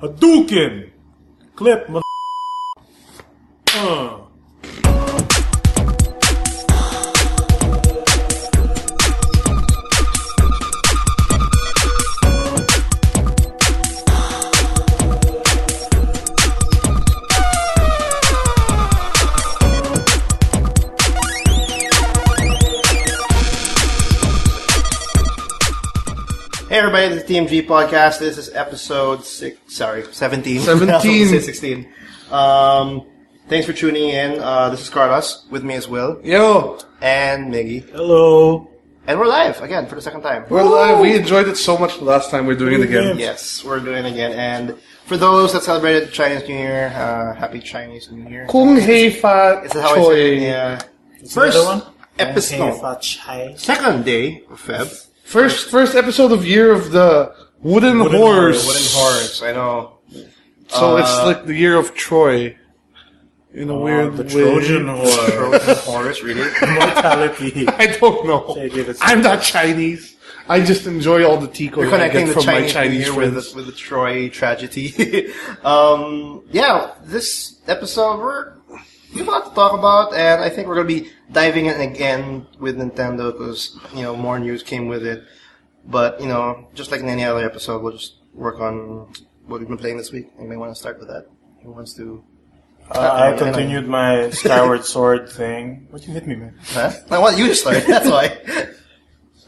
Hadouken! Clip, Hey everybody, this is TMG Podcast. This is episode 17. 16. Thanks for tuning in. This is Carlos, with me as well. Yo! And Miggy. Hello. And we're live again for the second time. We're live. We enjoyed it so much the last time. We're doing it again. Yes, we're doing it again. And for those that celebrated Chinese New Year, Happy Chinese New Year. Kung Hei Fa Is that how I say Choi. it? Yeah. First one? Episode. Second day of Feb. First episode of Year of the Wooden Horse. Wooden Horse, I know. So it's like the Year of Troy. In a weird the way. Trojan horse. Trojan Horse, really? Mortality. I don't know. I'm not Chinese. I just enjoy all the ticos You're I connecting get the from my Chinese Chinese New Year friends. with the Troy tragedy. This episode we have a lot to talk about, and I think we're going to be diving in again with Nintendo because more news came with it. But just like in any other episode, we'll just work on what we've been playing this week. Anybody want to start with that? Who wants to? I continued my Skyward Sword thing. What you hit me, man? Huh? I want you to start. That's why.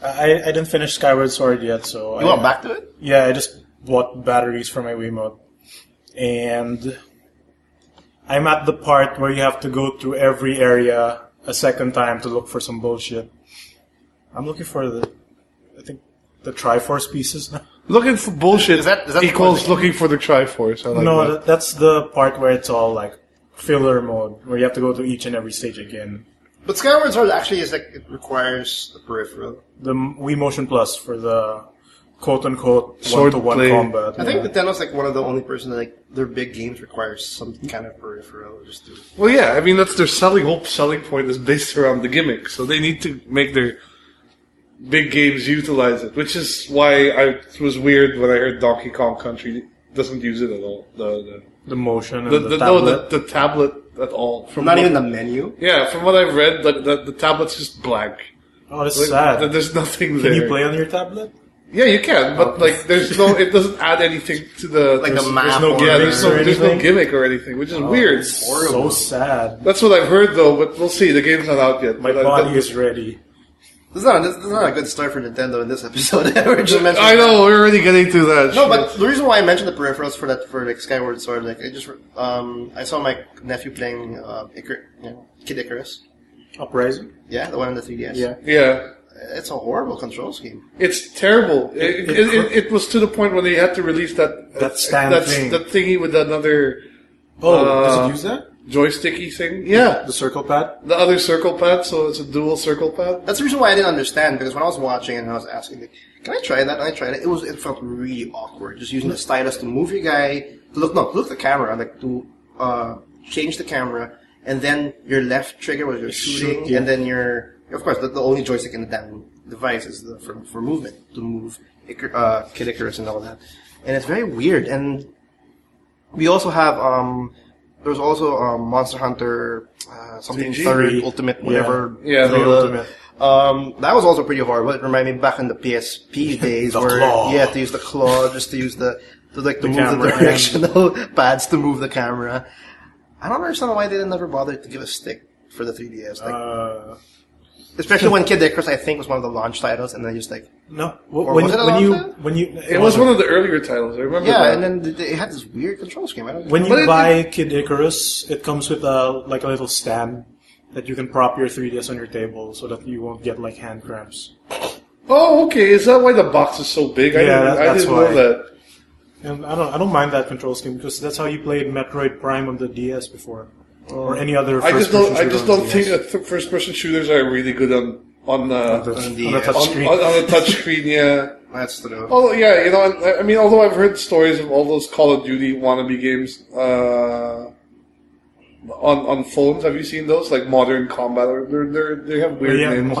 I didn't finish Skyward Sword yet, so You went back to it? Yeah, I just bought batteries for my Wiimote, and I'm at the part where you have to go through every area a second time to look for some bullshit. I'm looking for the Triforce pieces now. Looking for bullshit Is that equals looking for the Triforce. I like No, that. that's the part where it's all like filler mode, where you have to go to each and every stage again. But Skyward Sword actually is like it requires a peripheral. The Wii Motion Plus for the quote-unquote Sword one-to-one play. combat. I think Nintendo's like one of the only person that like their big games requires some kind of peripheral just to. Well, yeah, I mean, that's their whole selling point is based around the gimmick. So they need to make their big games utilize it, which is why it was weird when I heard Donkey Kong Country doesn't use it at all. the motion and the tablet. The tablet at all. Not even the menu. Yeah, from what I've read, the tablet's just blank. Oh, that's Like, sad. There's nothing Can there. you play on your tablet? Yeah, you can, but like, there's no. It doesn't add anything to the Like the there's- map There's no, or yeah, there's no anything? gimmick or anything, which is weird. So sad. That's what I've heard, though. But we'll see. The game's not out yet. My But body is ready. This is not a good start for Nintendo in this episode. We're just mentioning I know we're already getting to that. No, shit. but the reason why I mentioned the peripherals for like Skyward Sword, like I saw my nephew playing Kid Icarus. Uprising? Yeah, the one on the 3DS. Yeah. It's a horrible control scheme. It's terrible. It was to the point when they had to release That stand thing. that thingy with another Does it use that? joysticky thing. Yeah, The circle pad? the other circle pad. So it's a dual circle pad. That's the reason why I didn't understand, because when I was watching and I was asking, like, can I try that? And I tried it. It felt really awkward. Just using the stylus to move your guy, to look at the camera, like to change the camera, and then your left trigger was your shooting, yeah. and then of course, the only joystick in the damn device is for movement, to move Kid Icarus and all that. And it's very weird. And we also have, there's also Monster Hunter, something 3G? third, ultimate, whatever. Yeah, the ultimate. That was also pretty horrible. It reminded me back in the PSP days The where claw. you had to use the claw just to use to move the camera directional pads to move the camera. I don't understand why they didn't ever bother to give a stick for the 3DS. Like, especially when Kid Icarus, I think, was one of the launch titles, and then just like No. Or was it a launch title? It was one of the earlier titles. I remember. yeah, that. and then it had this weird control scheme. I don't When know. you buy Kid Icarus, it comes with a little stand that you can prop your 3DS on your table so that you won't get like hand cramps. Oh, okay. Is that why the box is so big? I that's didn't why. know that. And I don't mind that control scheme because that's how you played Metroid Prime on the DS before, or any other. I just don't think that that first-person shooters are really good on the touchscreen. Yeah. That's true. Oh yeah, I mean, although I've heard stories of all those Call of Duty wannabe games on phones. Have you seen those? Like Modern Combat, they have weird names.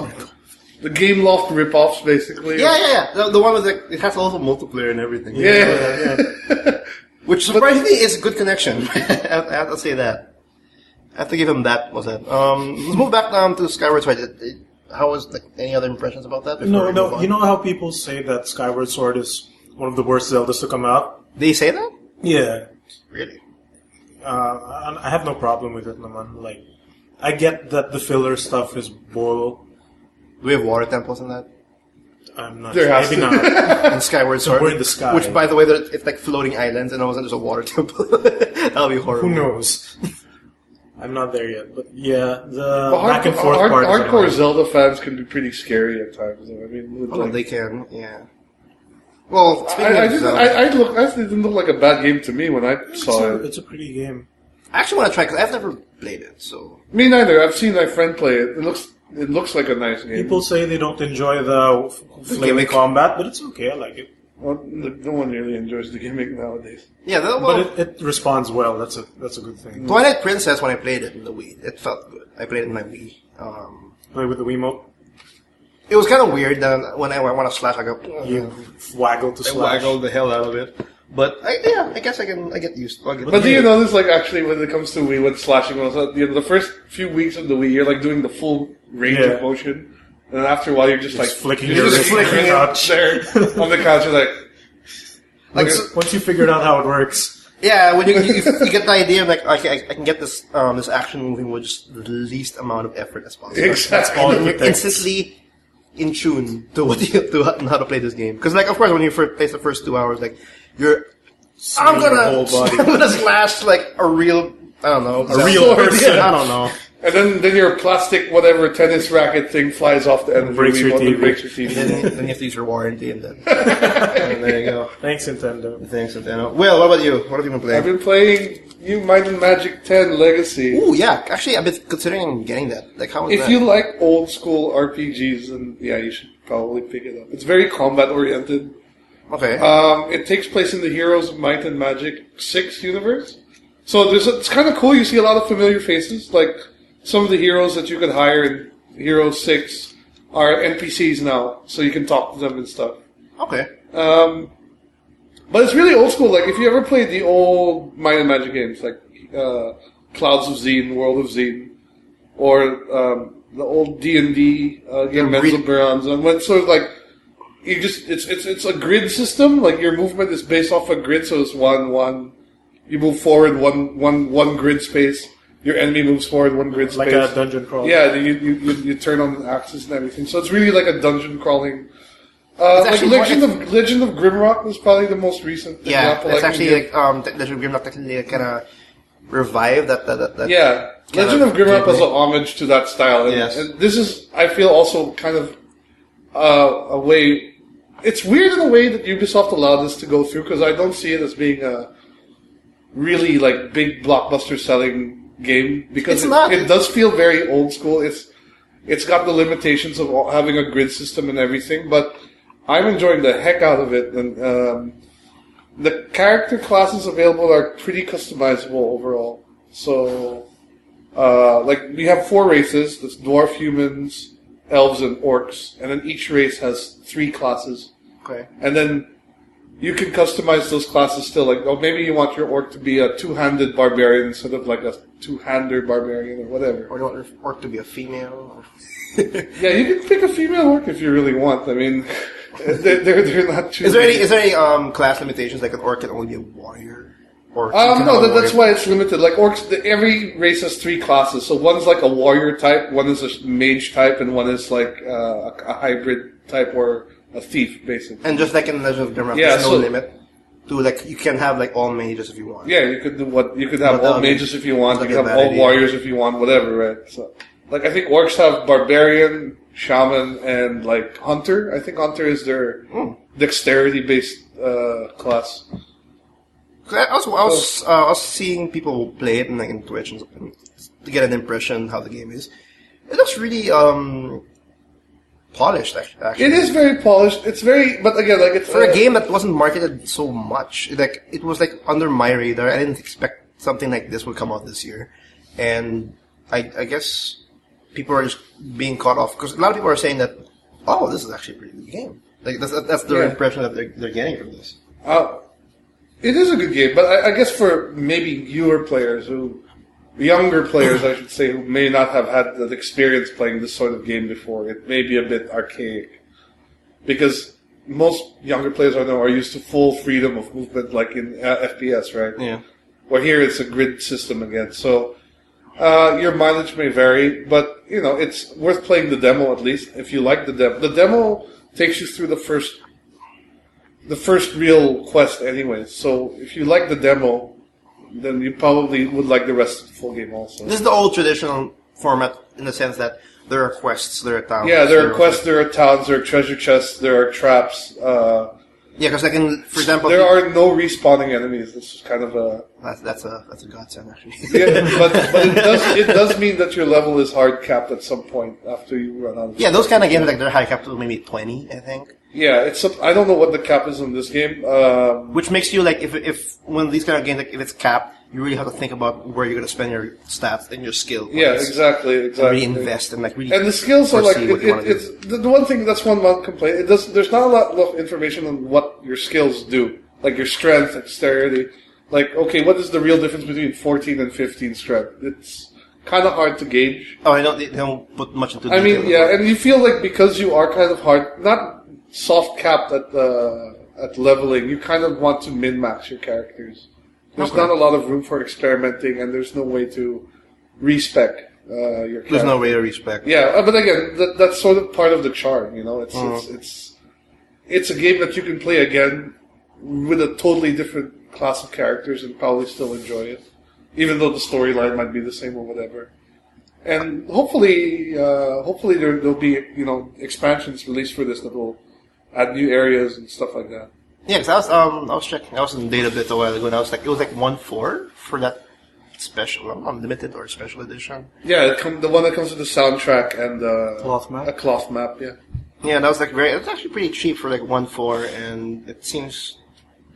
The Game Loft ripoffs, basically. Yeah. The one with it has also multiplayer and everything. Yeah. Which surprisingly is a good connection. I have to say that. I have to give him that. What's that? Let's move back down to Skyward Sword. How was any other impressions about that? No. You know how people say that Skyward Sword is one of the worst Zeldas to come out? They say that? Yeah. Really? I have no problem with it, naman. Like, I get that the filler stuff is bull. Do we have water temples in that? I'm not There sure. has Maybe to. not. In Skyward Sword? We're in the sky. Which, by the way, it's like floating islands, and all of a sudden there's a water temple. That'll be horrible. Who knows? I'm not there yet. But yeah, the Well, back and forth part is hardcore annoying. Zelda fans can be pretty scary at times. I mean, with, Oh, like, they can, yeah. Well, speaking I of Zelda, actually didn't look like a bad game to me when I saw it. It's a pretty game. I actually want to try, because I've never played it, so... Me neither. I've seen my friend play it. It looks like a nice game. People say they don't enjoy the flaming gimmick. combat, but it's okay. I like it. Well, no one really enjoys the gimmick nowadays. Yeah, well, But it responds well. That's a good thing. Twilight Princess, when I played it in the Wii, it felt good. I played it in my Wii. Play with the Wiimote. It was kind of weird that when I want to slash, I go... You waggle to I slash. waggled the hell out of it. But, I guess I get used to it. But do you notice, like, actually, when it comes to Wii, with slashing, the first few weeks of the Wii, you're like doing the full range Yeah. of motion, and then after a while, you're just like flicking you're your just wrist flicking on the it couch. there on the couch. You're like, Once you figured out how it works, Yeah, when you get the idea of like, okay, I can get this this action moving with just the least amount of effort as possible. Exactly. all And it you're takes. instantly in tune to how to play this game. Because like, of course, when you first play the first 2 hours, like I'm your gonna whole body. I'm gonna slash like a real, I don't know, A real person. I don't know. and then your plastic whatever tennis racket thing flies off the end of Breaks your your Wiimote and TV. breaks your TV. Then you have to use your warranty, and then and there you go. thanks Nintendo. Thanks, Nintendo. Well, what about you? What have you been I've playing? been playing New Might and Magic 10 Legacy. Ooh, yeah. Actually, I've been considering getting that. Like, how is If that? you like old school RPGs, then yeah, you should probably pick it up. It's very combat oriented. Okay. It takes place in the Heroes of Might and Magic 6 universe. So it's kind of cool. You see a lot of familiar faces. Like some of the heroes that you could hire in Hero 6 are NPCs now, so you can talk to them and stuff. Okay. But it's really old school. Like if you ever played the old Might and Magic games, like Clouds of Xeen, World of Xeen, or the old D&D game, Mental Baronza, when it's sort of like you just it's a grid system. Like your movement is based off a grid, so it's one. You move forward one grid space. Your enemy moves forward one grid space. Like a dungeon crawl. Yeah, you turn on the axis and everything. So it's really like a dungeon crawling. It's Like actually Legend of Grimrock was probably the most recent Yeah, example. it's I can actually give. like Legend of Grimlock technically kind of revived that. Yeah, kind Legend of of Grimrock was gameplay. an homage to that style. And, Yes. and this is, I feel, also kind of a way. It's weird in a way that Ubisoft allowed this to go through because I don't see it as being a really like big blockbuster selling game because It's not. it does feel very old school. It's got the limitations of having a grid system and everything, but I'm enjoying the heck out of it. And the character classes available are pretty customizable overall. So, like we have 4 races: that's dwarf, humans, elves, and orcs, and then each race has 3 classes. Okay. And then you can customize those classes still. Like, oh, maybe you want your orc to be a 2-handed barbarian instead of like a 2-hander barbarian or whatever. Or do you want your orc to be a female? Yeah, you can pick a female orc if you really want. I mean, they're not too. Is there any class limitations like an orc can only be a warrior? Or No, that's why it's limited. Like orcs, every race has 3 classes. So one's like a warrior type, one is a mage type, and one is like a hybrid type or a thief, basically. And just like in Legend of Grimrock, Yeah, there's no so- limit. To like you can have like all mages if you want. Yeah, you could do what you could have But that all would be- mages if you want. that's You like could a have bad all idea. warriors if you want, whatever, right? So, like I think orcs have barbarian, shaman, and like hunter. I think hunter is their dexterity based class. 'Cause I was seeing people play it like in Twitch and to get an impression how the game is. It looks really polished actually. It is very polished. It's very, but again, like it's For a game that wasn't marketed so much, like it was like under my radar. I didn't expect something like this would come out this year, and I guess people are just being caught off because a lot of people are saying that, oh, this is actually a pretty good game. Like that's their Yeah. impression that they're getting from this. It is a good game, but I guess for maybe younger players, I should say, who may not have had that experience playing this sort of game before, it may be a bit archaic. Because most younger players I know are used to full freedom of movement, like in FPS, right? Yeah. Where here it's a grid system again. So your mileage may vary, but it's worth playing the demo at least if you like the demo. The demo takes you through the first real quest anyway. So if you like the demo, then you probably would like the rest of the full game also. This is the old traditional format in the sense that there are quests, there are towns. Yeah, there are quests, there are towns, there are treasure chests, there are traps. Yeah, because for example, there are no respawning enemies. This is kind of a that's a godsend actually. yeah, but it does mean that your level is hard capped at some point after you run out of. Yeah, those kind of games like they're high capped to maybe 20, I think. Yeah, I don't know what the cap is in this game. Which makes you like if when these kind of games like if it's capped, you really have to think about where you're going to spend your stats and your skill. Yeah, exactly. Really invest and like really. And the skills are like it's the one thing that's one complaint. There's not a lot of information on what your skills do, like your strength, dexterity. Like, okay, what is the real difference between 14 and 15 strength? It's kind of hard to gauge. Oh, they don't put much into. I mean, yeah, and you feel like because you are kind of hard, not soft capped at leveling, you kind of want to min max your characters. There's not a lot of room for experimenting, and there's no way to respec your character. There's no way to respec. Yeah, but again, that's sort of part of the charm. It's a game that you can play again with a totally different class of characters and probably still enjoy it, even though the storyline might be the same or whatever. And hopefully there'll be expansions released for this that will add new areas and stuff like that. Yeah, because I was checking. I was in data bit a while ago, and I was like, it was like 1.4 for that special, unlimited or special edition. Yeah, the one that comes with the soundtrack and cloth map. A cloth map. Yeah. Yeah, and I was like, it's actually pretty cheap for like 1.4, and it seems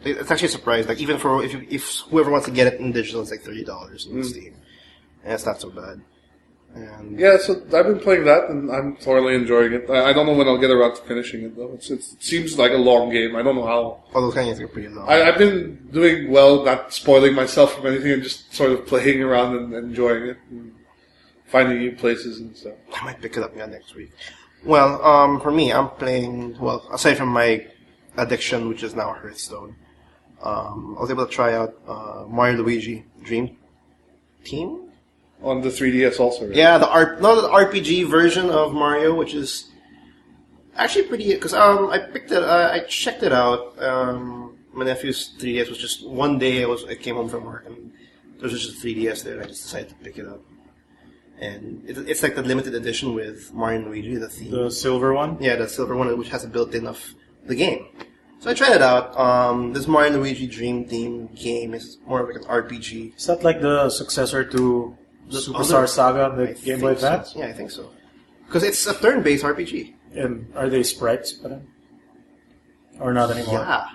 it's actually a surprise. Like even for if whoever wants to get it in digital, it's like $30 in Steam, and it's not so bad. And yeah, so I've been playing that, and I'm thoroughly enjoying it. I don't know when I'll get around to finishing it, though. It seems like a long game. I don't know how. All those kind of things are pretty long. I've been doing well, not spoiling myself from anything, and just sort of playing around and enjoying it, and finding new places and stuff. I might pick it up again next week. Well, for me, I'm playing, aside from my addiction, which is now Hearthstone, I was able to try out Mario Luigi Dream Team? On the 3DS also, right? Yeah, the RPG version of Mario, which is actually pretty. Because I checked it out. My nephew's 3DS was just one day. I came home from work and there was just a 3DS there, and I just decided to pick it up. And it's like the limited edition with Mario and Luigi, the theme. The silver one. Yeah, the silver one, which has a built-in of the game. So I tried it out. This Mario and Luigi Dream Team game is more of like an RPG. Is that like the successor to the Superstar Saga, the Game Boy Advance? So. Yeah, I think so. Because it's a turn-based RPG. And are they sprites? Or not anymore? Yeah.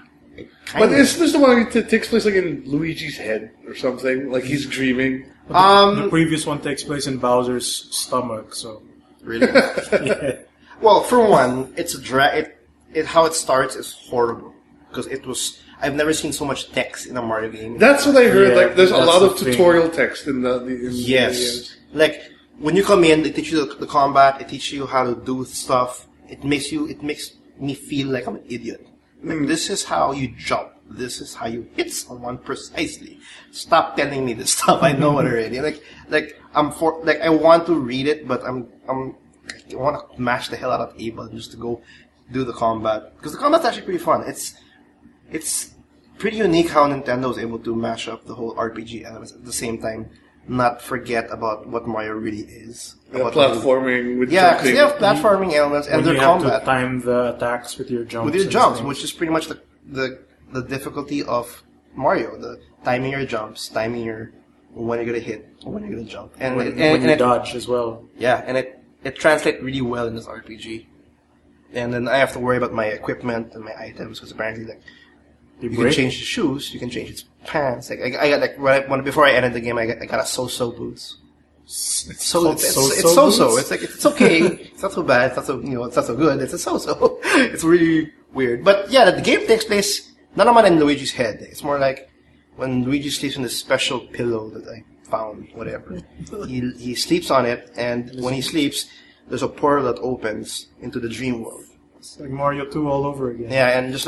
But is this the one that takes place like in Luigi's head or something? Like he's dreaming? The previous one takes place in Bowser's stomach, so... Really? Yeah. Well, for one, it's how it starts is horrible. Because it was... I've never seen so much text in a Mario game. That's what I heard. Yeah, like, there's a lot of thing. tutorial text in the Yes. games. Like, when you come in, they teach you the combat, they teach you how to do stuff. It makes me feel like I'm an idiot. Like, this is how you jump. This is how you hit someone precisely. Stop telling me this stuff. I know it already. I want to read it, but I want to mash the hell out of A button just to go do the combat. Because the combat's actually pretty fun. It's pretty unique how Nintendo is able to mash up the whole RPG elements at the same time, not forget about what Mario really is. Yeah, platforming with because jumping. they have platforming elements and their you have combat. to time the attacks with your jumps. Which is pretty much the difficulty of Mario. The timing your jumps, timing your when you're gonna hit, when you're gonna jump, and when you dodge as well. Yeah, and it translates really well in this RPG. And then I have to worry about my equipment and my items because apparently you can change the shoes, you can change its pants. Like I got before I ended the game, I got a so-so boots. It's so-so. It's okay. It's not so bad. It's not so good. It's a so-so. It's really weird. But yeah, the game takes place not naman in Luigi's head. It's more like when Luigi sleeps in this special pillow that I found, whatever. He sleeps on it, and when he sleeps, there's a portal that opens into the dream world. It's like Mario 2 all over again. Yeah, and just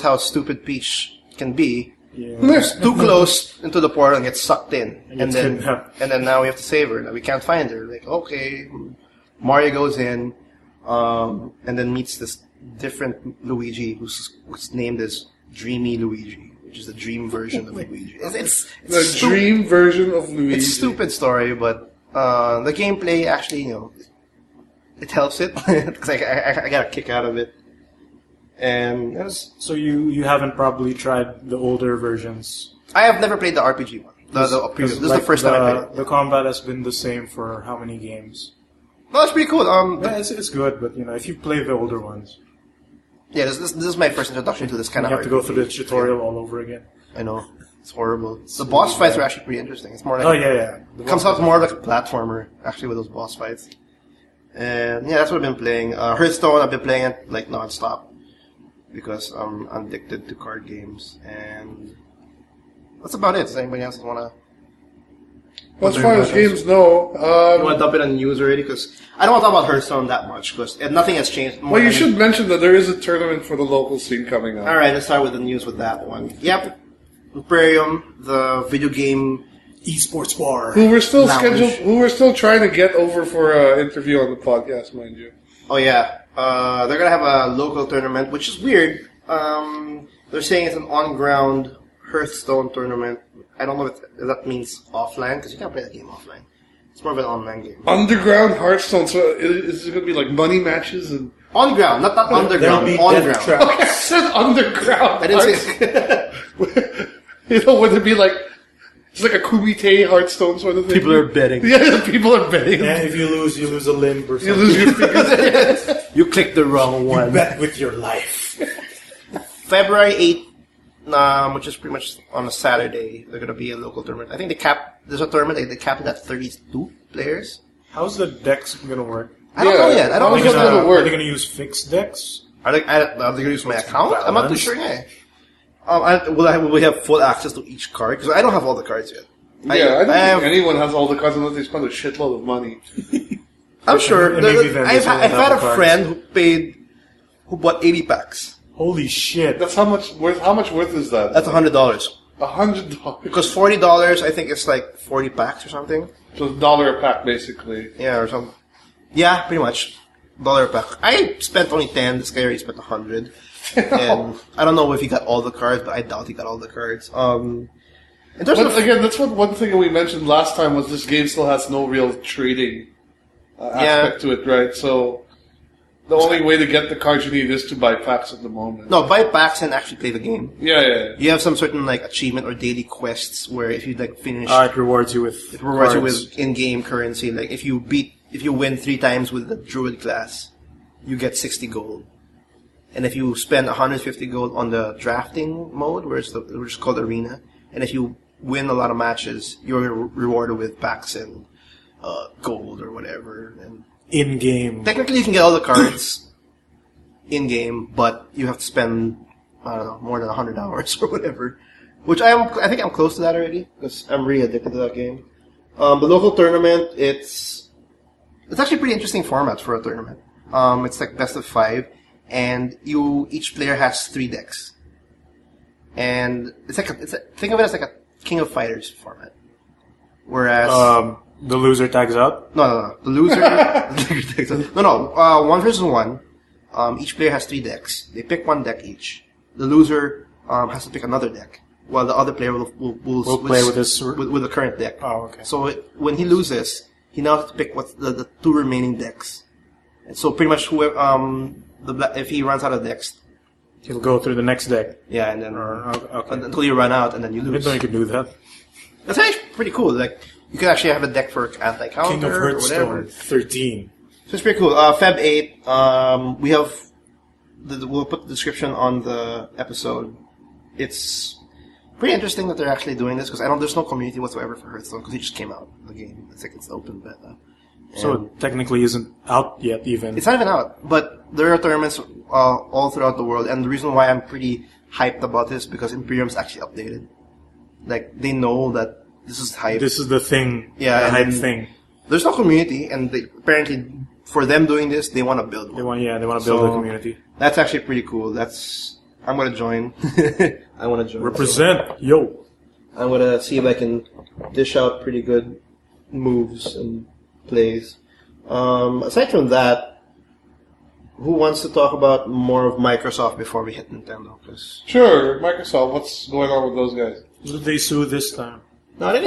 how stupid Peach can be, Yeah. there's too close into the portal and gets sucked in, And then now we have to save her. Now we can't find her. Like, okay, Mario goes in, and then meets this different Luigi who's named as Dreamy Luigi, which is the dream version of Luigi. It's The dream version of Luigi. It's a stupid story, but the gameplay actually, it helps it because I got a kick out of it. And it was, So you haven't probably tried the older versions? I have never played the RPG one. This is the first time I played it. The combat has been the same for how many games? No, it's pretty cool. Yeah, it's good, but if you play the older ones, Yeah, this is my first introduction to this kind you of have to go RPG. through the tutorial all over again. I know. It's horrible. The boss fights are actually pretty interesting. It's more like... Oh yeah. It comes out more like a platformer, actually, with those boss fights. And yeah, that's what I've been playing. Hearthstone, I've been playing it like non-stop. Because I'm addicted to card games. And that's about it. Does anybody else want to... As far as games, no. You want to dump it on the news already? Because I don't want to talk about Hearthstone that much. Because nothing has changed. Well, you should mention that there is a tournament for the local scene coming up. Alright, let's start with the news with that one. Yep. Imperium, the video game... Esports bar. Who we're still Lounge. who we're still trying to get over for an interview on the podcast, mind you. Oh yeah, they're gonna have a local tournament, which is weird. They're saying it's an on-ground Hearthstone tournament. I don't know if that means offline, because you can't play that game offline. It's more of an online game. Underground Hearthstone. So is it going to be like money matches and? On ground, not underground. There'll be On death ground. traps. Okay, I said underground. I didn't say. Would it be like it's like a Kumite Hearthstone sort of thing? People are betting. Yeah, people are betting. Yeah, if you lose a limb or something. You lose your fingers. You clicked the wrong one. Bet with your life. February 8th, which is pretty much on a Saturday, they're gonna be a local tournament. I think there's a tournament. They capped it at 32 players. How's the decks gonna work? I don't know yet. I don't How know. is it gonna work? Are they gonna use fixed decks? Are they gonna use my account? I'm not too Balance. sure yet. Will we have full access to each card? Because I don't have all the cards yet. Yeah, I don't have, think anyone has all the cards unless they spend a shitload of money. I'm sure. And maybe then I've they still had have the a cards. friend who bought 80 packs. Holy shit! That's how much worth. How much worth is that? That's $100. $100. Because $40, I think it's like 40 packs or something. So it's $1 a pack, basically. Yeah, or something. Yeah, pretty much. $1 a pack. I spent only 10. This guy already spent 100. And I don't know if he got all the cards, but I doubt he got all the cards. In terms But of again, that's one thing we mentioned last time was this game still has no real trading aspect to it, right? So the only way to get the cards you need is to buy packs at the moment. no, buy packs and actually play the game. Yeah. You have some certain like achievement or daily quests where if you like finish, It rewards you with it rewards you cards. with in-game currency. Like if you win 3 times with the druid class, you get 60 gold. And if you spend 150 gold on the drafting mode, which is called arena, and if you win a lot of matches, you're rewarded with packs and gold or whatever. And in game. technically, you can get all the cards in game, but you have to spend I don't know more than 100 hours or whatever. Which I think I'm close to that already because I'm really addicted to that game. The local tournament, it's actually a pretty interesting format for a tournament. It's like best of 5, and each player has 3 decks, and think of it as like a King of Fighters format. Whereas The loser tags out. no, the loser no 1 versus 1. Each player has 3 decks. They pick 1 deck each. The loser has to pick another deck, while the other player will play with his with the current deck. Oh, okay. So when he loses, he now has to pick what's the 2 remaining decks. And so pretty much whoever if he runs out of decks, He'll go through the next deck. yeah, and then Okay. until you run out, and then you I didn't lose. know you could do that. That's actually pretty cool. Like you can actually have a deck for anti-counter King of or whatever. Hearthstone 13. So it's pretty cool. Feb 8, we have we'll put the description on the episode. It's pretty interesting that they're actually doing this because there's no community whatsoever for Hearthstone because it just came out the game. It's like it's open beta. So it technically isn't out yet even. It's not even out, but there are tournaments all throughout the world, and the reason why I'm pretty hyped about this because Imperium's actually updated. Like, they know that this is hype. This is the thing. Yeah, the and hype then- thing. There's no community, and apparently, for them doing this, they want to build one. They want to build So- a community. That's actually pretty cool. I'm gonna join. I want to join. Represent, yo. I'm gonna see if I can dish out pretty good moves and plays. Aside from that, who wants to talk about more of Microsoft before we hit Nintendo? 'Cause- Sure, Microsoft. What's going on with those guys? Who did they sue this time? No, they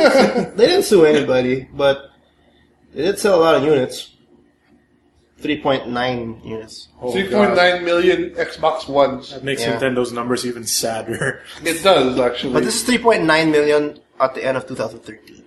didn't sue anybody, but they did sell a lot of units. 3.9 units. Oh, 3.9 million Xbox Ones. That makes Yeah. Nintendo's numbers even sadder. It does actually. But this is 3.9 million at the end of 2013.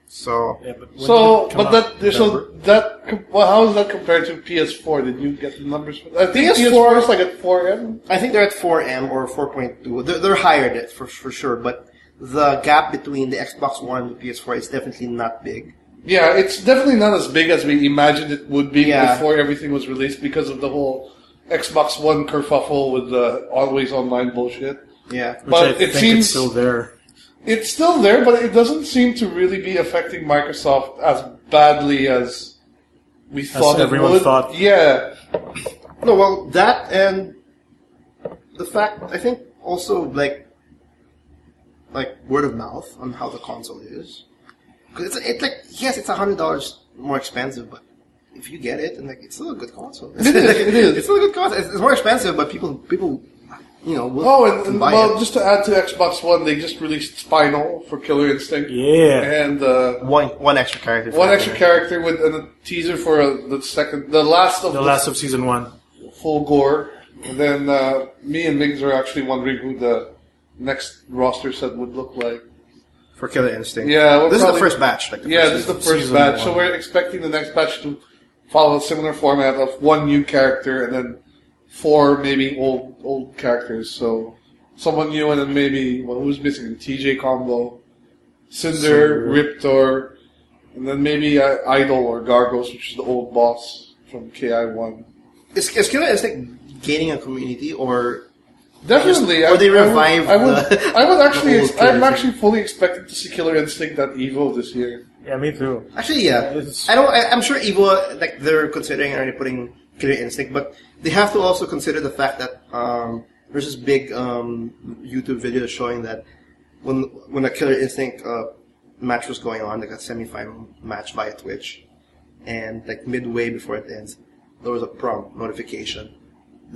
So, Yeah, but when So, did it come but out? November? well, how is that compared to PS4? Did you get the numbers? I think PS4 PS4 is like at 4M. I think they're at 4M or 4.2. They're higher than for sure, but the gap between the Xbox One and the PS4 is definitely not big. Yeah, it's definitely not as big as we imagined it would be Yeah. before everything was released because of the whole Xbox One kerfuffle with the always online bullshit. Yeah. Which but I it think seems- it's still there. It's still there, but it doesn't seem to really be affecting Microsoft as badly as we thought it everyone would. thought. Yeah. No, well, that and the fact, I think also like word of mouth on how the console is. Because it's like, yes, it's $100 more expensive, but if you get it, and like, it's still a good console. It is. It's still a good console. It's more expensive, but people, will Oh, and buy well, it. just to add to Xbox One, they just released Spinal for Killer Instinct. Yeah. And One extra character. for one that extra game. character with a teaser for the last of The last of season 1. full gore. And then me and Migs are actually wondering who the next roster set would look like. For Killer Instinct. Yeah, we'll this is probably- the first batch. Like Yeah, this is the first Season batch, so one. we're expecting the next batch to follow a similar format of one new character and then 4 maybe old characters. So someone new and then maybe who's missing? TJ combo, Cinder, Riptor, and then maybe Idol or Gargos, which is the old boss from KI1. Is Killer Instinct gaining a community or? Definitely, Or they revive I would actually. the old Killer I'm Instinct. actually fully expecting to see Killer Instinct at Evo this year. Yeah, me too. Actually, yeah. It's- I'm sure Evo, like, they're considering already putting Killer Instinct, but they have to also consider the fact that there's this big YouTube video showing that when a Killer Instinct match was going on, like a semi-final match via Twitch, and like midway before it ends, there was a prompt notification.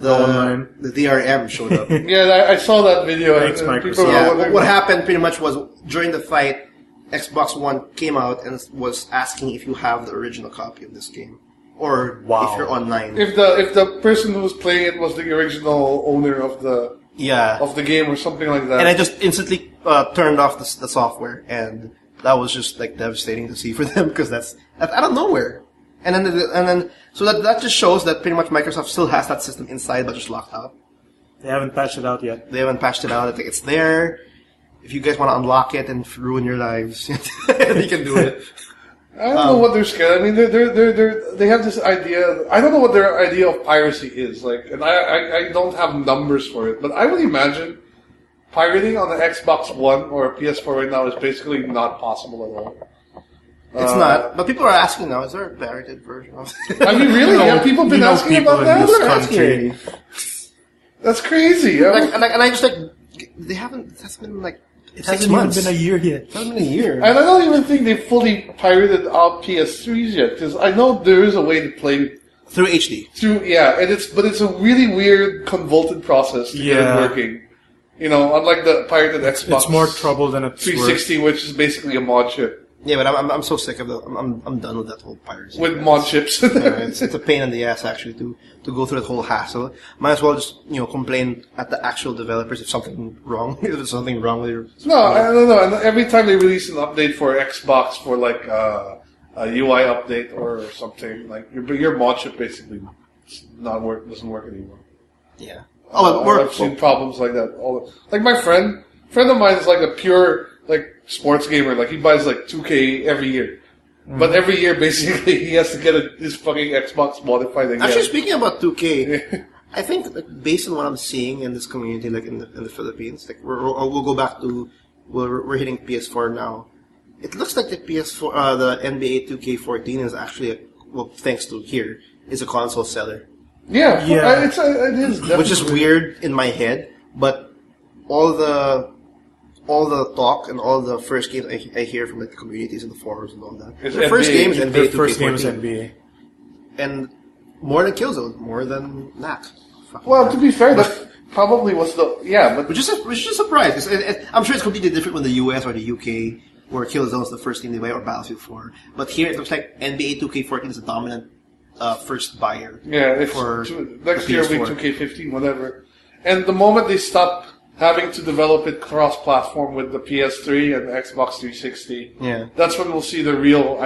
Online. The DRM showed up. Yeah, I saw that video. Thanks, and Microsoft. people were Yeah, wondering- what happened pretty much was during the fight, Xbox One came out and was asking if you have the original copy of this game, or Wow. if you're online. If the person who was playing it was the original owner of the Yeah, game or something like that. and I just instantly turned off the software, and that was just like devastating to see for them because that's out of nowhere. And then so that just shows that pretty much Microsoft still has that system inside, but just locked out. They haven't patched it out yet. They haven't patched it out. I think it's there. If you guys want to unlock it and ruin your lives, you can do it. I don't know what they're scared. I mean, they have this idea. I don't know what their idea of piracy is like, and I don't have numbers for it. But I would imagine pirating on the Xbox One or a PS4 right now is basically not possible at all. It's not. But people are asking now, is there a pirated version of it? I mean, really? Have people been asking people about in that? this They're asking country. already. That's crazy. I mean, And I just they haven't, that's been like It 6 hasn't months. even been a year yet. It hasn't been a year. and I don't even think they fully pirated out PS3s yet, because I know there is a way to play Through HD. through. Yeah, and it's a really weird, convoluted process to get it Yeah. working. You know, unlike the pirated Xbox. It's more trouble than it's worth. 360, which is basically a mod chip Yeah, but I'm so sick of it. I'm done with that whole piracy. with mod chips. It's a pain in the ass actually to go through that whole hassle. Might as well just complain at the actual developers if something wrong. If there's something wrong with your. No, I don't know. And every time they release an update for Xbox for like a UI update or something, like your mod chip basically doesn't work anymore. Yeah. Oh, but I've seen problems like that. Like my friend of mine is like a pure like sports gamer. Like he buys like 2K every year, but every year basically he has to get his fucking Xbox modified again. Actually, speaking about 2K, I think based on what I'm seeing in this community, like in the Philippines, like we'll go back to we're hitting PS4 now. It looks like the PS4, the NBA 2K14 is actually thanks to here, is a console seller. Yeah. It is definitely. Which is weird in my head, but all the talk and all the first games I hear from like the communities and the forums and all that. The first game is NBA 2K14. First game is NBA. And more than Killzone, more than NAC. Well, to be fair, that probably was but which is a surprise. I'm sure it's completely different when the US or the UK, where Killzone is the first thing they buy, or Battlefield 4. But here it looks like NBA 2K14 is the dominant first buyer. Yeah, it's for next year will be 2K15, whatever. And the moment they stop having to develop it cross-platform with the PS3 and the Xbox 360, that's when we'll see the real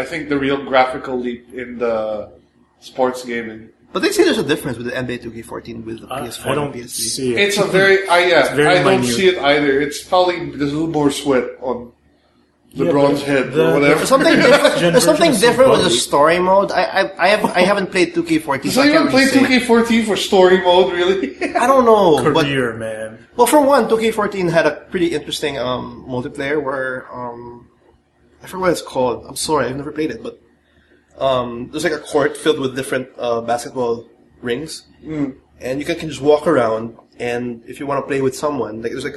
graphical leap in the sports gaming. But they say there's a difference with the NBA 2K14 with the PS4 I don't and PS3. see it. It's a very, I don't minute. see it either. It's probably, there's a little more sweat on LeBron's head or whatever. There's something different with the story mode. I haven't played 2K14. So you haven't played 2K14 for story mode, really? I don't know. Career, man. Well, for one, 2K14 had a pretty interesting multiplayer where I forget what it's called. I'm sorry, I've never played it, but there's like a court filled with different basketball rings, and you can just walk around. And if you want to play with someone, like there's like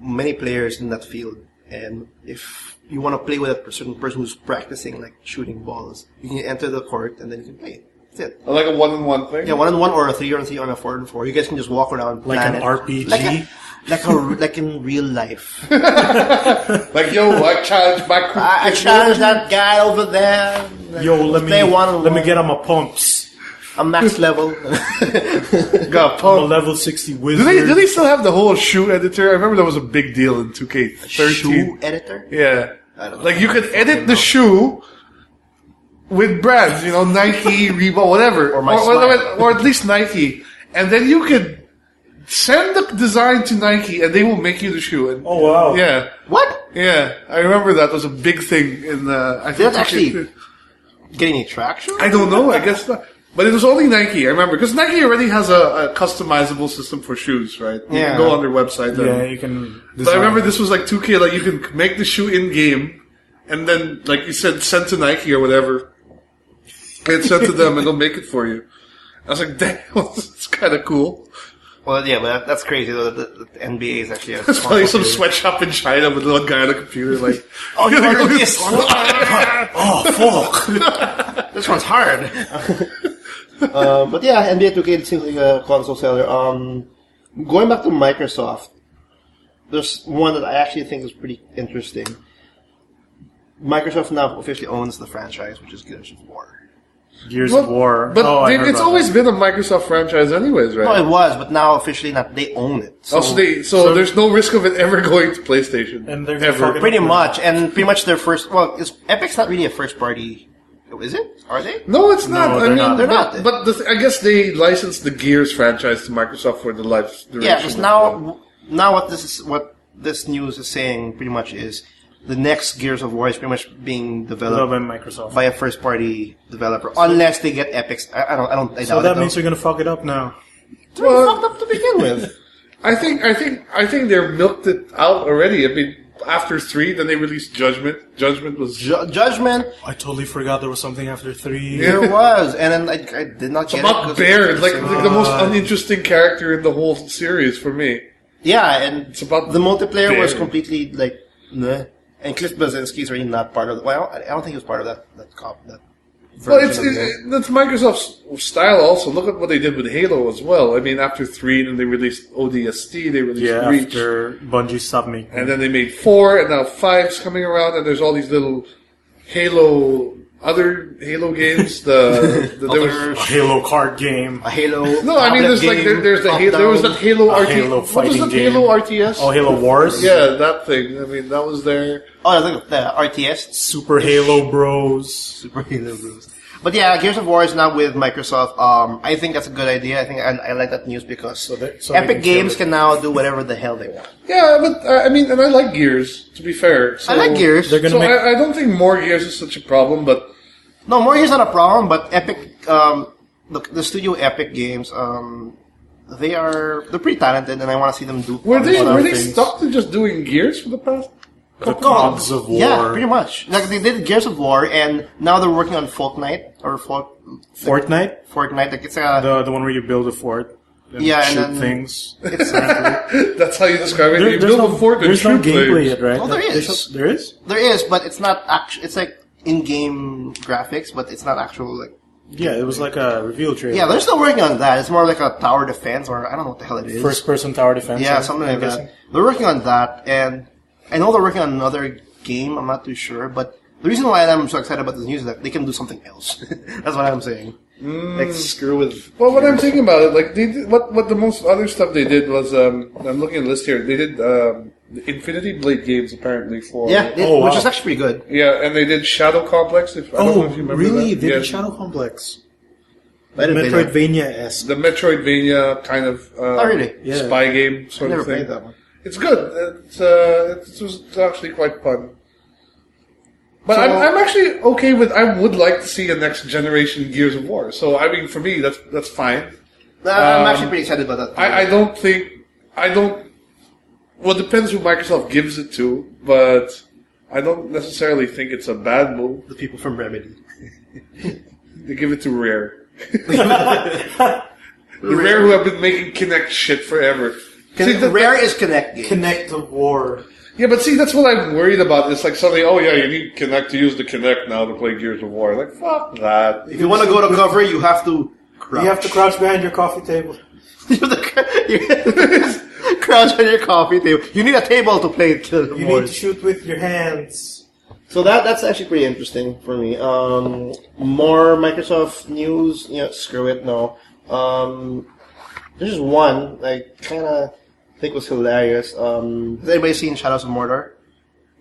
many players in that field, and if you want to play with a certain person who's practicing like shooting balls, you can enter the court and then you can play. That's it. Like a 1-on-1 thing? Yeah, 1-on-1 or a 3-on-3 or a 4-on-4. You guys can just walk around, like plan an it. RPG, like in real life. Like, yo, I challenge my crew. I challenge that guy over there. Yo, let me get on my pumps. I'm max level. Got I'm a level 60 wizard. Do they still have the whole shoe editor? I remember that was a big deal in 2K13. Shoe editor? Yeah. I don't know. Like, you could edit the shoe with brands, Nike, Reebok, whatever. Or at least Nike. And then you could send the design to Nike and they will make you the shoe. And, oh, wow. Yeah. What? Yeah. I remember that was a big thing in the... I think Did that actually get any traction? I don't know. I guess not. But it was only Nike, I remember. Because Nike already has a customizable system for shoes, right? You can go on their website. You can... But I remember this was like 2K, like you can make the shoe in-game, and then, like you said, send to Nike or whatever. And send to them, and they'll make it for you. I was like, damn, it's kind of cool. Well, yeah, but that's crazy, though, that the NBA is actually a... It's probably some sweatshop in China with a little guy on a computer, like... Oh, you ordered this? Oh, fuck. This one's hard. But yeah, NBA 2K seems like a console seller. Going back to Microsoft, there's one that I actually think is pretty interesting. Microsoft now officially owns the franchise, which is Gears of War. Gears of War. But it's always been a Microsoft franchise anyways, right? No, it was, but now officially they own it. So, so there's no risk of it ever going to PlayStation. And they're ever. Pretty much their first... Well, Epic's not really a first party... Is it? Are they? No, it's not. No, they're not. But I guess they licensed the Gears franchise to Microsoft for the life duration. Yeah, because now what this news is saying pretty much is the next Gears of War is pretty much being developed by Microsoft, by a first party developer, unless they get Epic's. I doubt it. So that means you're gonna fuck it up now. It's already fucked up to begin with. I think they're milked it out already. I mean, after 3, then they released Judgment. Judgment was... Judgment? I totally forgot there was something after 3. There was, and then I did not get it. About Baird, like the most uninteresting character in the whole series for me. Yeah, and it's about the multiplayer was completely like, meh. And Cliff Blazinski's really not part of the... Well, I don't think he was part of that Well, that's Microsoft's style also. Look at what they did with Halo as well. I mean, after 3, then they released ODST, they released Reach. After Bungie stopped making. And then they made 4, and now 5's coming around, and there's all these little other Halo games. There was a Halo card game. A Halo. No, I mean, there's there's the Halo. There was that Halo RTS. Halo what was that game. Halo RTS? Oh, Halo Wars. Yeah, that thing. I mean, that was there. Oh, I think the RTS. Super Halo Bros. But yeah, Gears of War is now with Microsoft. I think that's a good idea. I think I like that news because Epic Games can now do whatever the hell they want. Yeah, but I mean, and I like Gears. To be fair, I like Gears. I don't think more Gears is such a problem, but no, more Gears is not a problem. But Epic, the studio Epic Games, they're pretty talented, and I want to see them do. Were other they things. stuck to just doing Gears for the past? The Cogs of War. Yeah, pretty much. Like they did Gears of War, and now they're working on Fortnite. Fortnite? Fortnite, like it's a The one where you build a fort and Yeah, and shoot then- things. That's how you describe it. You build a fort and there's no shoot gameplay players. yet, right? Oh, there is. There is? There is, but it's not actual. It's like in-game graphics, but it's not actual. Like Yeah, it was like a reveal trailer. yeah, they're still working on that. It's more like a tower defense, or I don't know what the hell it is. First-person tower defense. Yeah, something I'm like guessing. that. They're working on that, and I know they're working on another game. I'm not too sure, but the reason why I'm so excited about this news is that they can do something else. That's what I'm saying. Like screw with. Well, what I'm thinking about it, like they did, what the most other stuff they did was, I'm looking at the list here. They did the Infinity Blade games apparently for Yeah, Oh, which wow. is actually pretty good. yeah, and they did Shadow Complex. I don't know if you remember really? that. They Yeah. did Shadow Complex. I didn't play that. Metroidvania-esque. The Metroidvania kind of Oh, really? Yeah. spy game I sort never of thing. played that one. It's good. It was actually quite fun. But So- I'm actually okay with. I would like to see a next generation Gears of War. So I mean, for me, that's fine. I'm actually pretty excited about that. I don't think I don't. Well, it depends who Microsoft gives it to, but I don't necessarily think it's a bad move. The people from Remedy. They give it to Rare. The Rare who have been making Kinect shit forever. See, Rare is Connect games. Connect of War. Yeah, but see, that's what I'm worried about. It's like suddenly, oh yeah, you need Kinect to use the Kinect now to play Gears of War. Like, fuck that. If you want to go to cover, you have to crouch. You have to crouch behind your coffee table. You have to crouch on your coffee table. You need a table to play Kill You need to shoot with your hands. So that's actually pretty interesting for me. More Microsoft news. Yeah, screw it. No. There's just one I kind of think was hilarious. Has anybody seen Shadows of Mordor?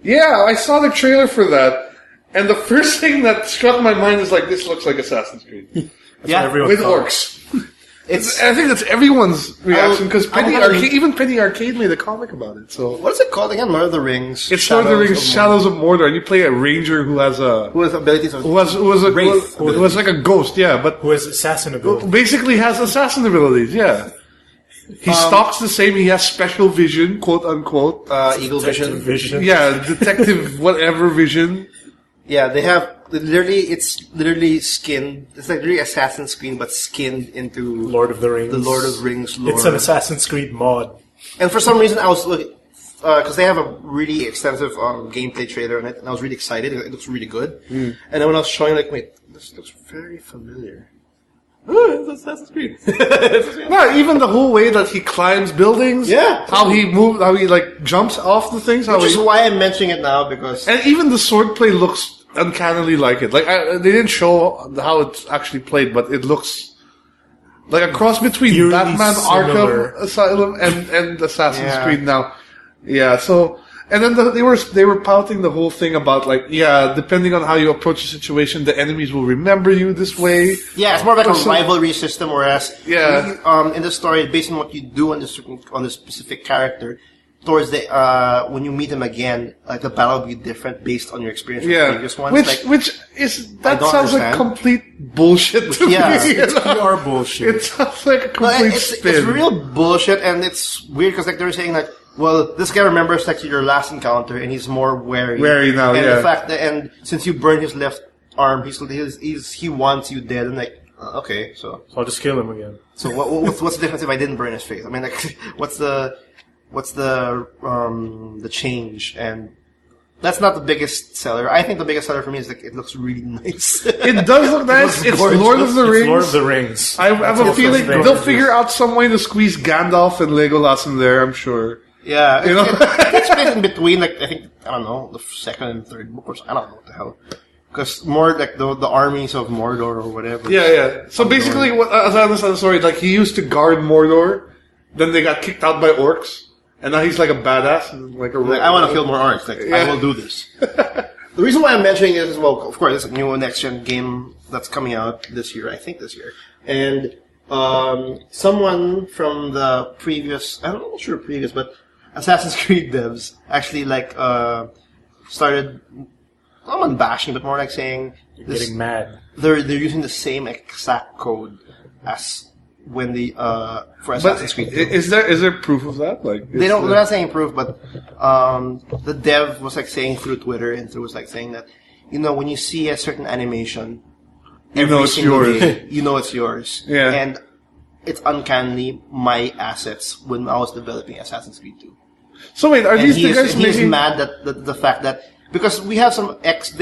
Yeah, I saw the trailer for that, and the first thing that struck my mind is like, this looks like Assassin's Creed Yeah, everyone with thought. orcs. it's I think that's everyone's reaction because I'm gonna- even Penny Arcade made a comic about it. So what is it called again? Lord of the Rings. it's Lord of the Rings, Mordor. Shadows of Mordor, and you play a ranger who has a Who has abilities of who was like a ghost, yeah, but Who has assassin ability. basically has assassin abilities, yeah. He stalks the same. He has special vision, quote unquote. Eagle Vision. Vision. Yeah, detective whatever vision. Yeah, they have it's literally skinned. It's like literally Assassin's Creed, but skinned into Lord of the Rings. the Lord of the Rings lore. It's an Assassin's Creed mod. And for some reason, I was looking because they have a really extensive gameplay trailer on it, and I was really excited. It looks really good. And then when I was showing, like, wait, this looks very familiar. Oh, it's Assassin's Creed. No, even the whole way that he climbs buildings. Yeah. How he moves, how he like jumps off the things. How Which is he, why I'm mentioning it now, because and even the swordplay looks uncannily like it. Like they didn't show how it's actually played, but it looks like a cross between Eerily Batman similar. Arkham Asylum and Assassin's Yeah. Creed now. Yeah, so and then they were pouting the whole thing about like, yeah, depending on how you approach the situation, the enemies will remember you this way. yeah, it's more like a So- rivalry system. Whereas, Yeah. in the story, based on what you do on this specific character, towards the when you meet him again, like the battle will be different based on your experience with the Yeah, previous ones. which like, which is that don't sounds like understand. complete bullshit to Yeah. me. It's PR bullshit. It sounds like a no, complete it's spin. real bullshit, and it's weird because like they're saying like, well, this guy remembers like your last encounter, and he's more wary. Wary now, and yeah. the fact that, and since you burned his left arm, he wants you dead, and like, okay, so So I'll just kill him again. what's the difference if I didn't burn his face? I mean, like, what's the change? And that's not the biggest seller. I think the biggest seller for me is like it looks really nice. It does look nice. looks It's gorgeous. Lord of the It's Rings. Lord of the Rings. I have a That's feeling what's they'll gorgeous. figure out some way to squeeze Gandalf and Legolas in there. I'm sure. Yeah, You know? it's split in between. Like I think I don't know the second and third book, or I don't know what the hell. Because more like the armies of Mordor or whatever. Yeah, yeah. So basically, what, as I understand the story, like he used to guard Mordor, then they got kicked out by orcs, and now he's like a badass, and like a. Like, I want to kill more orcs. Like I Yeah. will do this. The reason why I'm mentioning it is, well, of course, it's a new next gen game that's coming out this year. I think this year, and someone from the previous, I'm not sure previous, but Assassin's Creed devs actually like started. Not bashing, but more like saying You're getting mad. they're using the same exact code as when the for Assassin's Creed 2. Is there proof of that? Like They're not saying proof, but the dev was like saying through Twitter and through was like saying that when you see a certain animation, every it's single yours. day, it's yours. Yeah. And it's uncannily my assets when I was developing Assassin's Creed 2. So wait, are And these the guys he's making mad that the fact that because we have some Assassin's